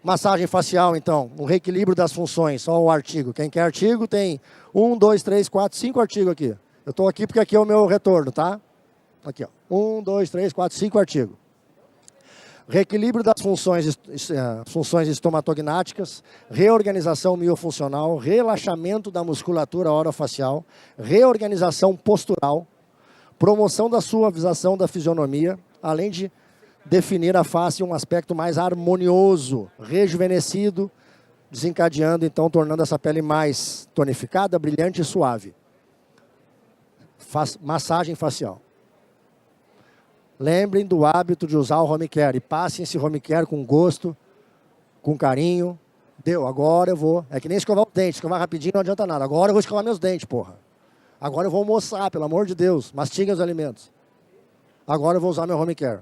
Massagem facial, então. Um reequilíbrio das funções. Só o artigo. Quem quer artigo tem 1, 2, 3, 4, 5 artigos aqui. Eu estou aqui porque aqui é o meu retorno, tá? Aqui, ó. 1, 2, 3, 4, 5 artigos. Reequilíbrio das funções estomatognáticas, reorganização miofuncional, relaxamento da musculatura orofacial, reorganização postural, promoção da suavização da fisionomia, além de definir a face em um aspecto mais harmonioso, rejuvenescido, desencadeando, então, tornando essa pele mais tonificada, brilhante e suave. Massagem facial. Lembrem do hábito de usar o home care e passem esse home care com gosto, com carinho. Deu, agora eu vou. É que nem escovar os dentes, escovar rapidinho não adianta nada. Agora eu vou escovar meus dentes, porra. Agora eu vou almoçar, pelo amor de Deus. Mastiguem os alimentos. Agora eu vou usar meu home care.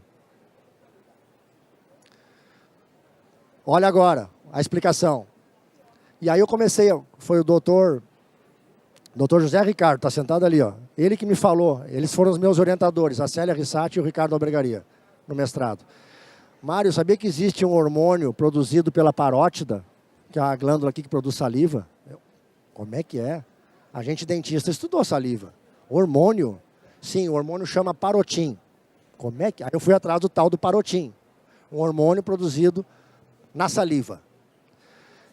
Olha agora a explicação. E aí eu comecei, foi o doutor José Ricardo, está sentado ali, ó. Ele que me falou, eles foram os meus orientadores, a Célia Rissati e o Ricardo Albergaria, no mestrado. Mário, sabia que existe um hormônio produzido pela parótida, que é a glândula aqui que produz saliva? Como é que é? A gente dentista estudou saliva. Hormônio? Sim, o hormônio chama parotim. Como é que é? Aí eu fui atrás do tal do parotim, um hormônio produzido na saliva.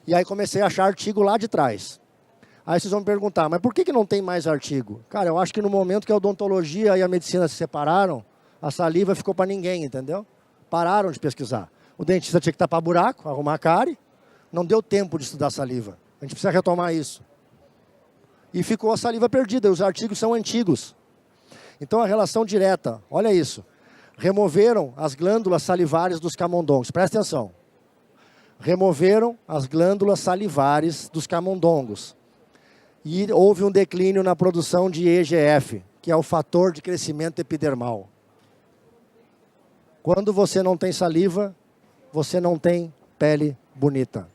E aí comecei a achar artigo lá de trás. Aí vocês vão me perguntar, mas por que não tem mais artigo? Cara, eu acho que no momento que a odontologia e a medicina se separaram, a saliva ficou para ninguém, entendeu? Pararam de pesquisar. O dentista tinha que tapar buraco, arrumar cárie. Não deu tempo de estudar saliva. A gente precisa retomar isso. E ficou a saliva perdida, os artigos são antigos. Então a relação direta, olha isso. Removeram as glândulas salivares dos camundongos. Presta atenção. Removeram as glândulas salivares dos camundongos. E houve um declínio na produção de EGF, que é o fator de crescimento epidermal. Quando você não tem saliva, você não tem pele bonita.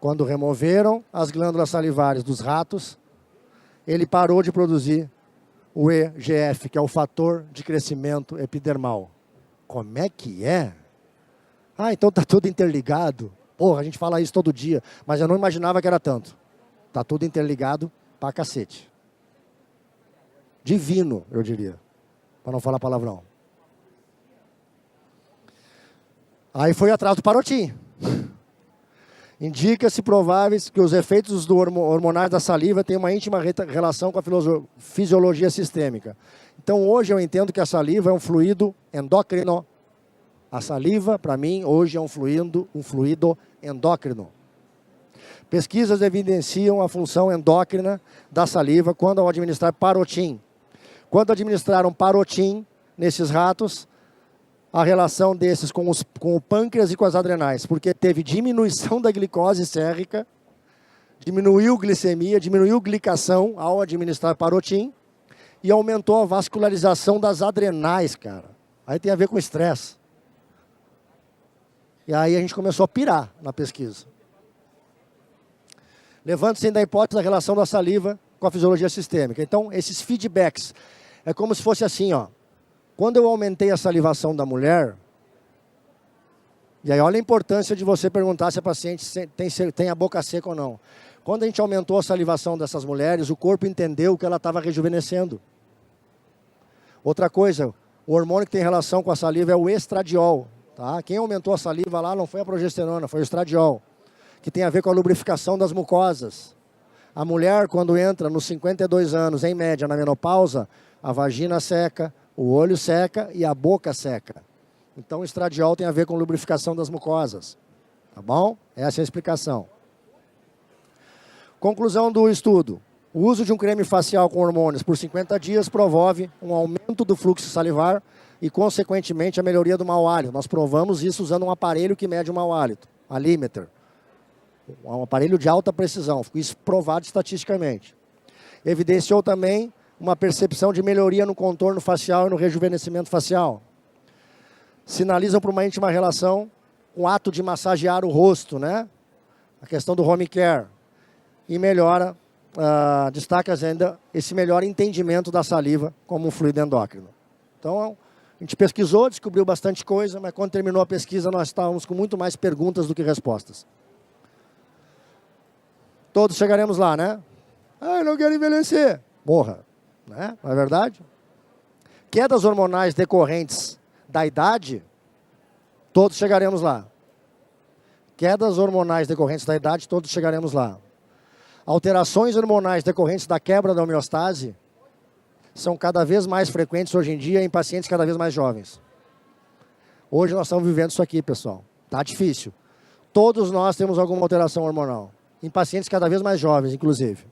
Quando removeram as glândulas salivares dos ratos, ele parou de produzir o EGF, que é o fator de crescimento epidermal. Como é que é? Ah, então está tudo interligado. Porra, a gente fala isso todo dia, mas eu não imaginava que era tanto. Está tudo interligado pra cacete. Divino, eu diria, para não falar palavrão. Aí foi atrás do parotim. Indica-se prováveis que os efeitos hormonais da saliva têm uma íntima relação com a fisiologia sistêmica. Então hoje eu entendo que a saliva é um fluido endócrino. A saliva, para mim, hoje é um fluido endócrino. Pesquisas evidenciam a função endócrina da saliva quando ao administrar parotim. Quando administraram parotim nesses ratos, a relação desses com o pâncreas e com as adrenais, porque teve diminuição da glicose sérrica, diminuiu glicemia, diminuiu glicação ao administrar parotim e aumentou a vascularização das adrenais, cara. Aí tem a ver com estresse. E aí a gente começou a pirar na pesquisa. Levando-se da hipótese da relação da saliva com a fisiologia sistêmica. Então, esses feedbacks, é como se fosse assim, ó. Quando eu aumentei a salivação da mulher, e aí olha a importância de você perguntar se a paciente tem a boca seca ou não. Quando a gente aumentou a salivação dessas mulheres, o corpo entendeu que ela estava rejuvenescendo. Outra coisa, o hormônio que tem relação com a saliva é o estradiol. Tá? Quem aumentou a saliva lá não foi a progesterona, foi o estradiol, que tem a ver com a lubrificação das mucosas. A mulher, quando entra nos 52 anos, em média, na menopausa, a vagina seca, o olho seca e a boca seca. Então, o estradiol tem a ver com lubrificação das mucosas. Tá bom? Essa é a explicação. Conclusão do estudo. O uso de um creme facial com hormônios por 50 dias promove um aumento do fluxo salivar e, consequentemente, a melhoria do mau hálito. Nós provamos isso usando um aparelho que mede o mau hálito. alímetro. Um aparelho de alta precisão, isso provado estatisticamente. Evidenciou também uma percepção de melhoria no contorno facial e no rejuvenescimento facial. Sinalizam para uma íntima relação com o ato de massagear o rosto, né? A questão do home care. E melhora, destaca ainda esse melhor entendimento da saliva como um fluido endócrino. Então, a gente pesquisou, descobriu bastante coisa, mas quando terminou a pesquisa nós estávamos com muito mais perguntas do que respostas. Todos chegaremos lá, né? Ah, eu não quero envelhecer. Morra, né? Não é verdade? Quedas hormonais decorrentes da idade, todos chegaremos lá. Quedas hormonais decorrentes da idade, todos chegaremos lá. Alterações hormonais decorrentes da quebra da homeostase são cada vez mais frequentes hoje em dia em pacientes cada vez mais jovens. Hoje nós estamos vivendo isso aqui, pessoal. Tá difícil. Todos nós temos alguma alteração hormonal. Em pacientes cada vez mais jovens, inclusive.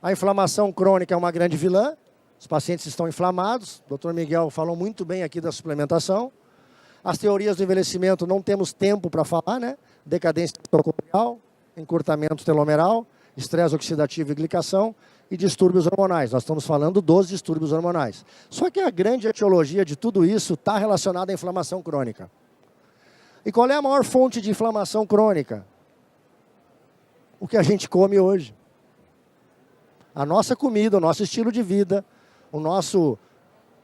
A inflamação crônica é uma grande vilã. Os pacientes estão inflamados. O Dr. Miguel falou muito bem aqui da suplementação. As teorias do envelhecimento não temos tempo para falar, né? Decadência mitocondrial, encurtamento telomeral, estresse oxidativo e glicação e distúrbios hormonais. Nós estamos falando dos distúrbios hormonais. Só que a grande etiologia de tudo isso está relacionada à inflamação crônica. E qual é a maior fonte de inflamação crônica? O que a gente come hoje. A nossa comida, o nosso estilo de vida, o nosso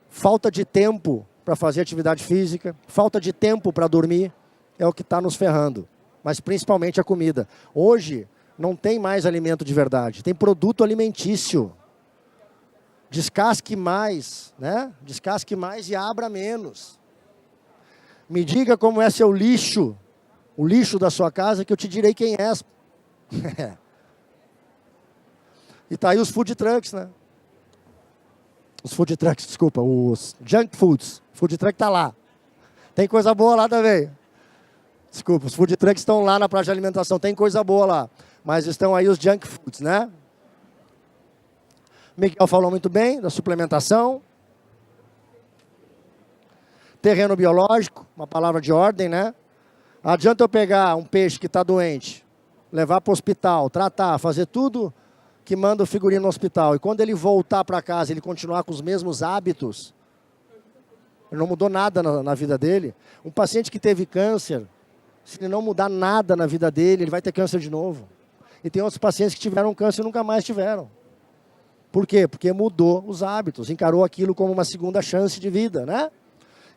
falta de tempo para fazer atividade física, falta de tempo para dormir, é o que está nos ferrando. Mas principalmente a comida. Hoje não tem mais alimento de verdade, tem produto alimentício. Descasque mais, né? Descasque mais e abra menos. Me diga como é seu lixo, o lixo da sua casa, que eu te direi quem és. E tá aí os food trucks, né? Os food trucks, desculpa, os junk foods. O food truck tá lá. Tem coisa boa lá também. Desculpa, os food trucks estão lá na praça de alimentação, tem coisa boa lá. Mas estão aí os junk foods, né? Miguel falou muito bem da suplementação. Terreno biológico, uma palavra de ordem, né? Adianta eu pegar um peixe que está doente, levar para o hospital, tratar, fazer tudo que manda o figurino no hospital. E quando ele voltar para casa, ele continuar com os mesmos hábitos, ele não mudou nada na vida dele. Um paciente que teve câncer, se ele não mudar nada na vida dele, ele vai ter câncer de novo. E tem outros pacientes que tiveram câncer e nunca mais tiveram. Por quê? Porque mudou os hábitos, encarou aquilo como uma segunda chance de vida, né?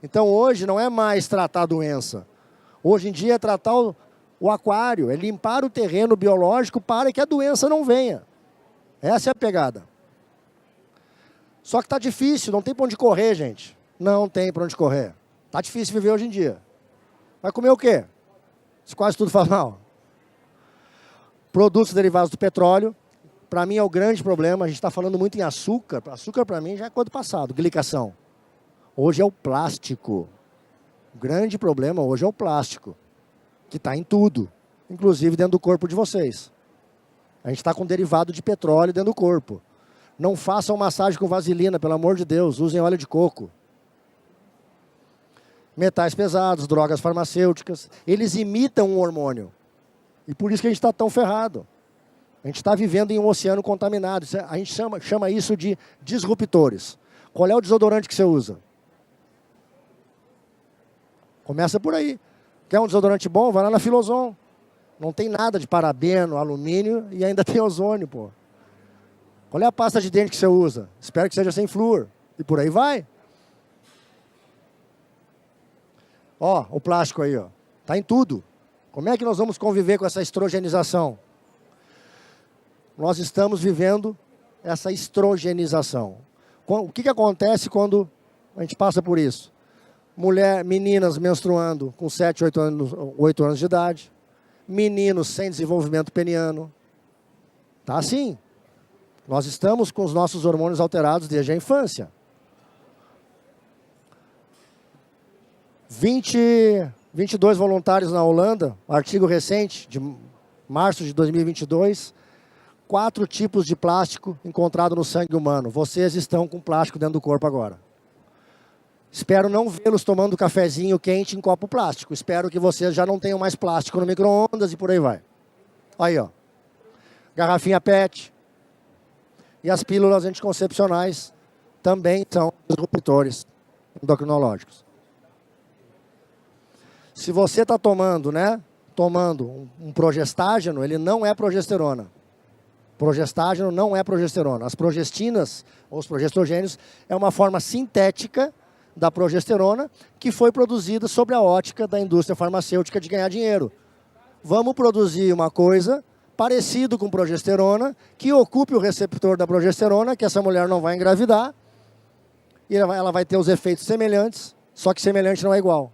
Então hoje não é mais tratar a doença. Hoje em dia é tratar o aquário, é limpar o terreno biológico para que a doença não venha. Essa é a pegada. Só que está difícil, não tem para onde correr, gente. Não tem para onde correr. Está difícil viver hoje em dia. Vai comer o quê? Isso quase tudo faz mal. Produtos derivados do petróleo, para mim é o grande problema. A gente está falando muito em açúcar. Açúcar para mim já é coisa do passado, glicação. Hoje é o plástico. O grande problema hoje é o plástico, que está em tudo, inclusive dentro do corpo de vocês. A gente está com derivado de petróleo dentro do corpo. Não façam massagem com vaselina, pelo amor de Deus, usem óleo de coco. Metais pesados, drogas farmacêuticas, eles imitam um hormônio. E por isso que a gente está tão ferrado. A gente está vivendo em um oceano contaminado. A gente chama isso de disruptores. Qual é o desodorante que você usa? Começa por aí. Quer um desodorante bom? Vai lá na Filozon. Não tem nada de parabeno, alumínio e ainda tem ozônio, pô. Qual é a pasta de dente que você usa? Espero que seja sem flúor. E por aí vai. Ó, o plástico aí, ó. Tá em tudo. Como é que nós vamos conviver com essa estrogenização? Nós estamos vivendo essa estrogenização. O que acontece quando a gente passa por isso? Meninas menstruando com 7, 8 anos de idade. Meninos sem desenvolvimento peniano. Tá assim. Nós estamos com os nossos hormônios alterados desde a infância. 22 voluntários na Holanda, artigo recente, de março de 2022, 4 tipos de plástico encontrado no sangue humano. Vocês estão com plástico dentro do corpo agora. Espero não vê-los tomando cafezinho quente em copo plástico. Espero que vocês já não tenham mais plástico no micro-ondas e por aí vai. Aí, ó. Garrafinha PET. E as pílulas anticoncepcionais também são disruptores endocrinológicos. Se você está tomando, né? Tomando um progestágeno, ele não é progesterona. Progestágeno não é progesterona. As progestinas, ou os progestrogênios, é uma forma sintética da progesterona que foi produzida sob a ótica da indústria farmacêutica de ganhar dinheiro. Vamos produzir uma coisa parecido com progesterona, que ocupe o receptor da progesterona, que essa mulher não vai engravidar, e ela vai ter os efeitos semelhantes, só que semelhante não é igual.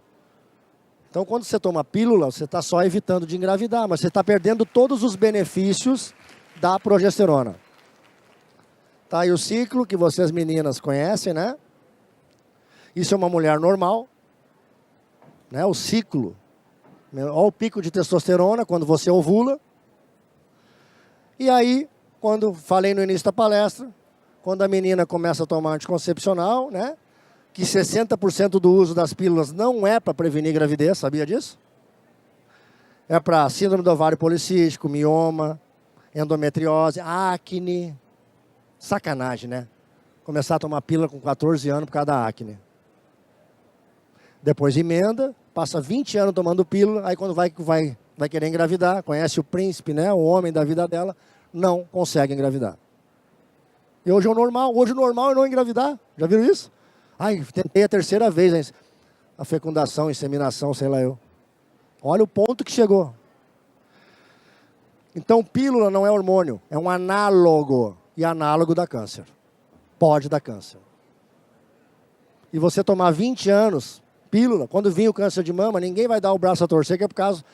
Então, quando você toma pílula, você está só evitando de engravidar, mas você está perdendo todos os benefícios da progesterona. Tá aí o ciclo que vocês meninas conhecem, né? Isso é uma mulher normal, né? O ciclo. Olha o pico de testosterona quando você ovula. E aí, quando falei no início da palestra, quando a menina começa a tomar anticoncepcional, né? Que 60% do uso das pílulas não é para prevenir gravidez, sabia disso? É para síndrome do ovário policístico, mioma, endometriose, acne. Sacanagem, né? Começar a tomar pílula com 14 anos por causa da acne. Depois emenda, passa 20 anos tomando pílula, aí quando vai querer engravidar, conhece o príncipe, né? O homem da vida dela, não consegue engravidar. E hoje o normal é não engravidar. Já viram isso? Ai, tentei a terceira vez a fecundação, inseminação, sei lá eu. Olha o ponto que chegou. Então, pílula não é hormônio, é um análogo. E análogo dá câncer. Pode dar câncer. E você tomar 20 anos, pílula, quando vir o câncer de mama, ninguém vai dar o braço a torcer, que é por causa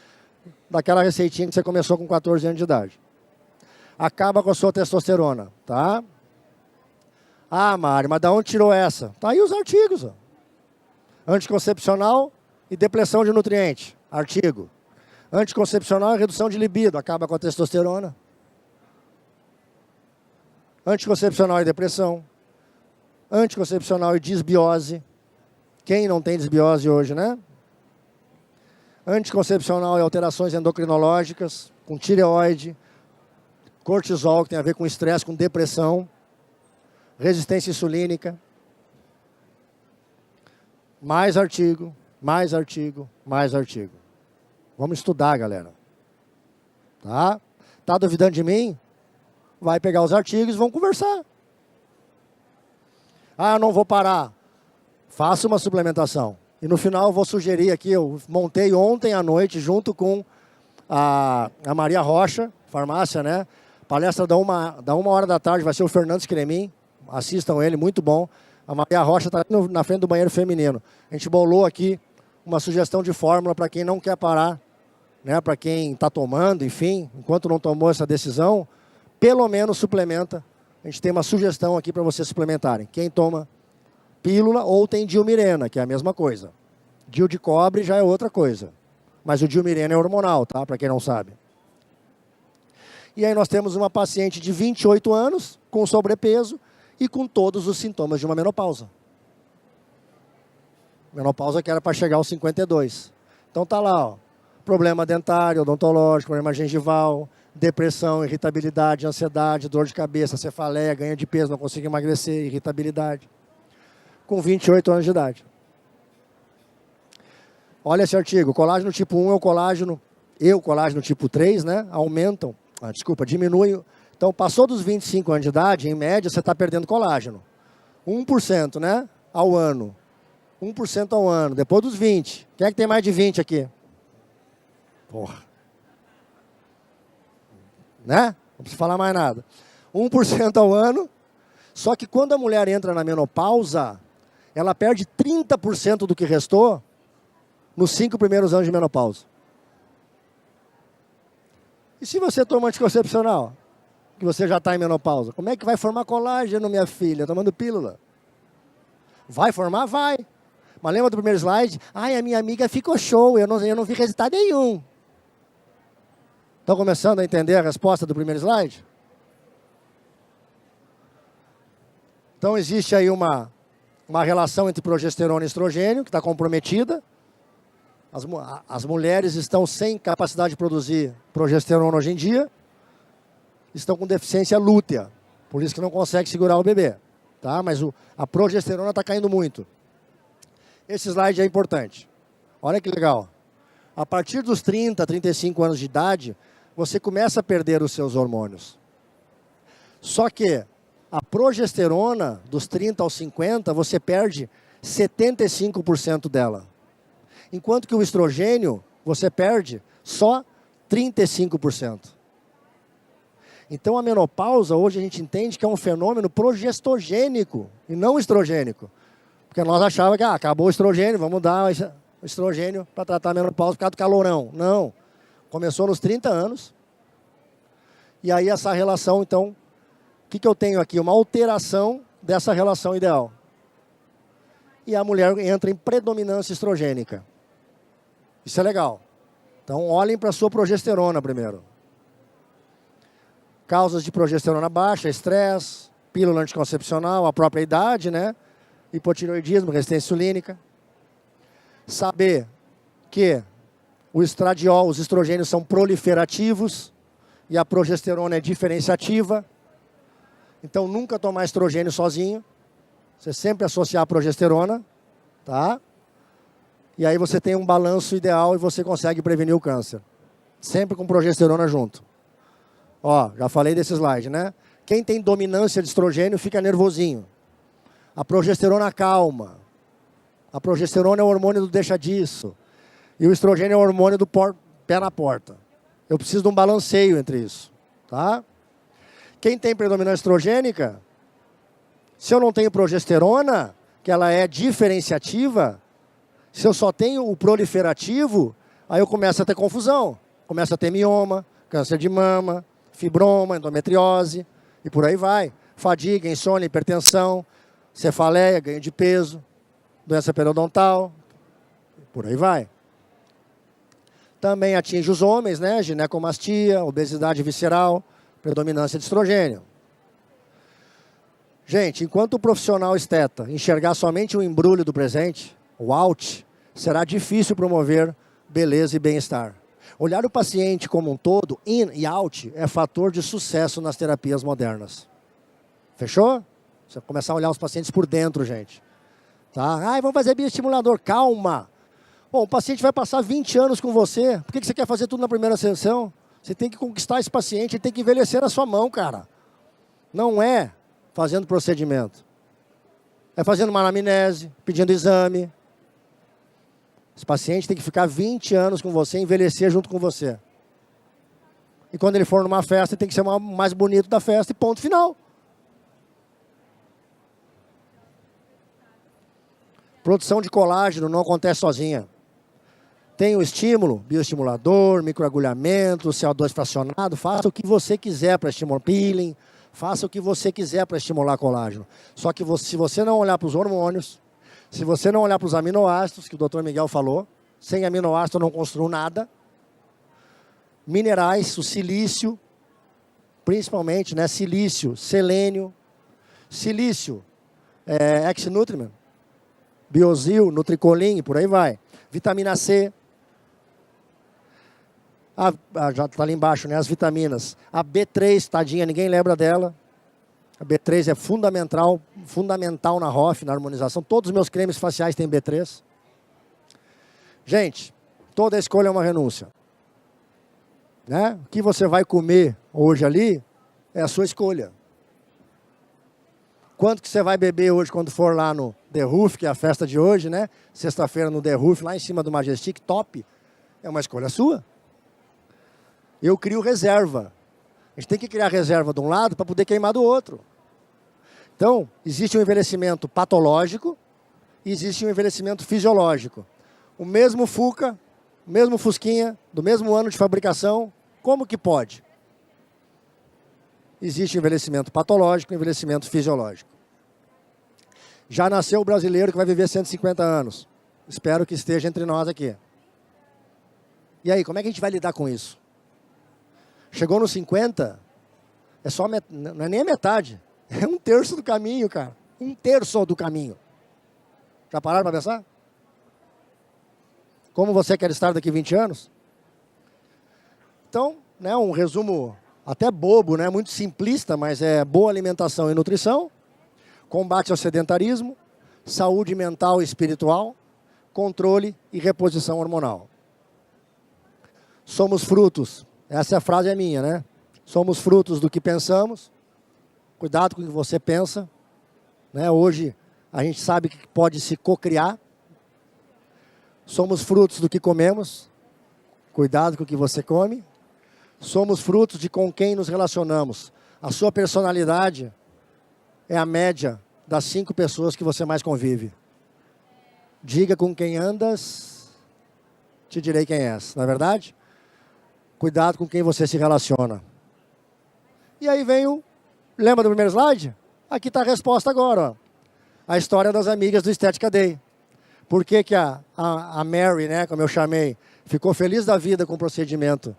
daquela receitinha que você começou com 14 anos de idade. Acaba com a sua testosterona, tá? Ah, Mário, mas da onde tirou essa? Tá aí os artigos, ó. Anticoncepcional e depressão de nutriente, artigo. Anticoncepcional e redução de libido, acaba com a testosterona. Anticoncepcional e depressão. Anticoncepcional e disbiose. Quem não tem disbiose hoje, né? Anticoncepcional e alterações endocrinológicas, com tireoide, cortisol, que tem a ver com estresse, com depressão, resistência insulínica. Mais artigo, mais artigo, mais artigo. Vamos estudar, galera. Tá? Tá duvidando de mim? Vai pegar os artigos e vão conversar. Ah, eu não vou parar. Faça uma suplementação. E no final eu vou sugerir aqui, eu montei ontem à noite junto com a Maria Rocha, farmácia, né? Palestra da uma hora da tarde, vai ser o Fernando Scremin. Assistam ele, muito bom. A Maria Rocha está na frente do banheiro feminino. A gente bolou aqui uma sugestão de fórmula para quem não quer parar, né? Para quem está tomando, enfim, enquanto não tomou essa decisão, pelo menos suplementa. A gente tem uma sugestão aqui para vocês suplementarem. Quem toma pílula ou tem dilmirena, que é a mesma coisa. Dil de cobre já é outra coisa. Mas o dilmirena é hormonal, tá? Para quem não sabe. E aí nós temos uma paciente de 28 anos, com sobrepeso e com todos os sintomas de uma menopausa. Menopausa que era para chegar aos 52. Então tá lá, ó. Problema dentário, odontológico, problema gengival, depressão, irritabilidade, ansiedade, dor de cabeça, cefaleia, ganho de peso, não consigo emagrecer, irritabilidade. Com 28 anos de idade. Olha esse artigo, colágeno tipo 1 é o colágeno, colágeno tipo 3, né? Aumentam, diminuem. Então, passou dos 25 anos de idade, em média, você está perdendo colágeno. 1%, né? Ao ano. 1% ao ano. Depois dos 20. Quem é que tem mais de 20 aqui? Porra. Né? Não precisa falar mais nada. 1% ao ano. Só que quando a mulher entra na menopausa, ela perde 30% do que restou nos 5 primeiros anos de menopausa. E se você toma anticoncepcional, que você já está em menopausa, como é que vai formar colágeno, minha filha, tomando pílula? Vai formar? Vai. Mas lembra do primeiro slide? Ai, a minha amiga ficou show, eu não vi resultado nenhum. Estão começando a entender a resposta do primeiro slide? Então existe aí uma uma relação entre progesterona e estrogênio, que está comprometida. As mulheres estão sem capacidade de produzir progesterona hoje em dia, estão com deficiência lútea, por isso que não consegue segurar o bebê. Tá? Mas a progesterona está caindo muito. Esse slide é importante. Olha que legal. A partir dos 30, 35 anos de idade, você começa a perder os seus hormônios. Só que a progesterona, dos 30 aos 50, você perde 75% dela. Enquanto que o estrogênio, você perde só 35%. Então a menopausa, hoje a gente entende que é um fenômeno progestogênico e não estrogênico. Porque nós achávamos que acabou o estrogênio, vamos dar o estrogênio para tratar a menopausa por causa do calorão. Não. Começou nos 30 anos. E aí essa relação, então, o que eu tenho aqui? Uma alteração dessa relação ideal. E a mulher entra em predominância estrogênica. Isso é legal. Então, olhem para a sua progesterona primeiro. Causas de progesterona baixa, estresse, pílula anticoncepcional, a própria idade, né? Hipotireoidismo, resistência insulínica. Saber que o estradiol, os estrogênios são proliferativos e a progesterona é diferenciativa. Então, nunca tomar estrogênio sozinho. Você sempre associar a progesterona, tá? E aí você tem um balanço ideal e você consegue prevenir o câncer. Sempre com progesterona junto. Ó, já falei desse slide, né? Quem tem dominância de estrogênio fica nervosinho. A progesterona calma. A progesterona é o hormônio do deixa disso. E o estrogênio é o hormônio do pé na porta. Eu preciso de um balanceio entre isso, tá? Quem tem predominância estrogênica, se eu não tenho progesterona, que ela é diferenciativa, se eu só tenho o proliferativo, aí eu começo a ter confusão. Começo a ter mioma, câncer de mama, fibroma, endometriose, e por aí vai. Fadiga, insônia, hipertensão, cefaleia, ganho de peso, doença periodontal, por aí vai. Também atinge os homens, né? Ginecomastia, obesidade visceral, predominância de estrogênio. Gente, enquanto o profissional esteta enxergar somente o embrulho do presente, o out, será difícil promover beleza e bem-estar. Olhar o paciente como um todo, in e out, é fator de sucesso nas terapias modernas. Fechou? Você começar a olhar os pacientes por dentro, gente. Tá? Vamos fazer bioestimulador. Calma. Bom, o paciente vai passar 20 anos com você. Por que você quer fazer tudo na primeira sessão? Você tem que conquistar esse paciente, ele tem que envelhecer na sua mão, cara. Não é fazendo procedimento. É fazendo uma anamnese, pedindo exame. Esse paciente tem que ficar 20 anos com você, envelhecer junto com você. E quando ele for numa festa, ele tem que ser o mais bonito da festa e ponto final. Produção de colágeno não acontece sozinha. Tem o estímulo, bioestimulador, microagulhamento, CO2 fracionado. Faça o que você quiser para estimular peeling. Faça o que você quiser para estimular colágeno. Só que se você não olhar para os hormônios, se você não olhar para os aminoácidos, que o Dr. Miguel falou, sem aminoácido eu não construo nada. Minerais, o silício, principalmente, né? Silício, selênio. Silício, ex-nutriment, Biosil, Nutricolin, por aí vai. Vitamina C. Já está ali embaixo, né? As vitaminas. A B3, tadinha, ninguém lembra dela. A B3 é fundamental na ROF, na harmonização. Todos os meus cremes faciais têm B3. Gente, toda escolha é uma renúncia. Né? O que você vai comer hoje ali é a sua escolha. Quanto que você vai beber hoje quando for lá no The Roof, que é a festa de hoje, né? Sexta-feira no The Roof, lá em cima do Majestic, top. É uma escolha sua. Eu crio reserva. A gente tem que criar reserva de um lado para poder queimar do outro. Então, existe um envelhecimento patológico e existe um envelhecimento fisiológico. O mesmo Fuca, o mesmo Fusquinha, do mesmo ano de fabricação, como que pode? Existe envelhecimento patológico e envelhecimento fisiológico. Já nasceu o brasileiro que vai viver 150 anos. Espero que esteja entre nós aqui. E aí, como é que a gente vai lidar com isso? Chegou nos 50, não é nem a metade. É 1/3 do caminho, cara. 1/3 do caminho. Já pararam para pensar? Como você quer estar daqui 20 anos? Então, né, um resumo até bobo, né, muito simplista, mas é boa alimentação e nutrição, combate ao sedentarismo, saúde mental e espiritual, controle e reposição hormonal. Somos frutos, essa frase é minha, né? Somos frutos do que pensamos, cuidado com o que você pensa, né? Hoje a gente sabe que pode se cocriar. Somos frutos do que comemos, cuidado com o que você come. Somos frutos de com quem nos relacionamos. A sua personalidade é a média das 5 pessoas que você mais convive. Diga com quem andas, te direi quem és, não é verdade? Cuidado com quem você se relaciona. E aí vem o... Lembra do primeiro slide? Aqui está a resposta agora. Ó. A história das amigas do Estética Day. Por que que a Mary, né, como eu chamei, ficou feliz da vida com o procedimento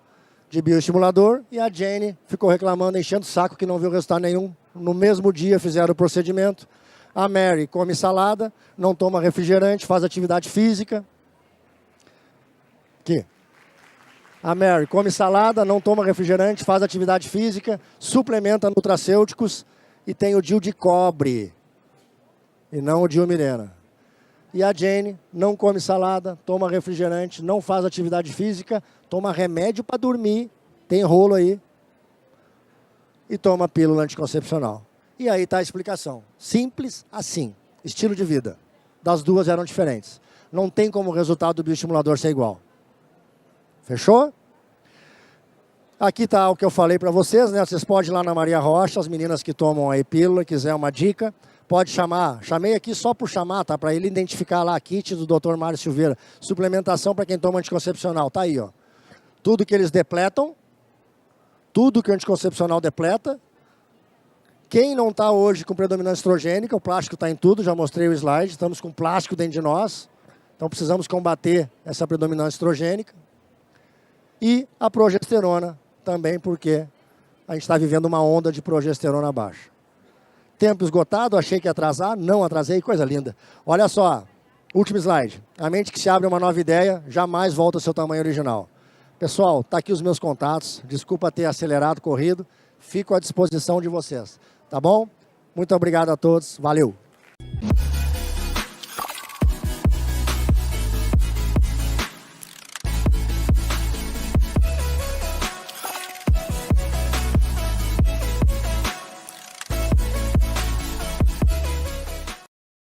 de bioestimulador e a Jane ficou reclamando, enchendo o saco que não viu resultado nenhum. No mesmo dia fizeram o procedimento. A Mary come salada, não toma refrigerante, faz atividade física. Aqui. A Mary come salada, não toma refrigerante, faz atividade física, suplementa nutracêuticos e tem o DIU de cobre e não o DIU Mirena. E a Jane não come salada, toma refrigerante, não faz atividade física, toma remédio para dormir, tem rolo aí, e toma pílula anticoncepcional. E aí está a explicação. Simples assim, estilo de vida. Das duas eram diferentes. Não tem como o resultado do bioestimulador ser igual. Fechou? Aqui está o que eu falei para vocês, né? Vocês podem ir lá na Maria Rocha, as meninas que tomam aí pílula, quiser uma dica, pode chamar. Chamei aqui só por chamar, tá? Para ele identificar lá a kit do Dr. Mário Silveira. Suplementação para quem toma anticoncepcional. Tá aí, ó. Tudo que eles depletam, tudo que o anticoncepcional depleta. Quem não está hoje com predominância estrogênica, o plástico está em tudo, já mostrei o slide, estamos com plástico dentro de nós. Então precisamos combater essa predominância estrogênica. E a progesterona também, porque a gente está vivendo uma onda de progesterona baixa. Tempo esgotado, achei que ia atrasar, não atrasei, coisa linda. Olha só, último slide. A mente que se abre a uma nova ideia jamais volta ao seu tamanho original. Pessoal, tá aqui os meus contatos, desculpa ter acelerado, corrido, fico à disposição de vocês, tá bom? Muito obrigado a todos, valeu!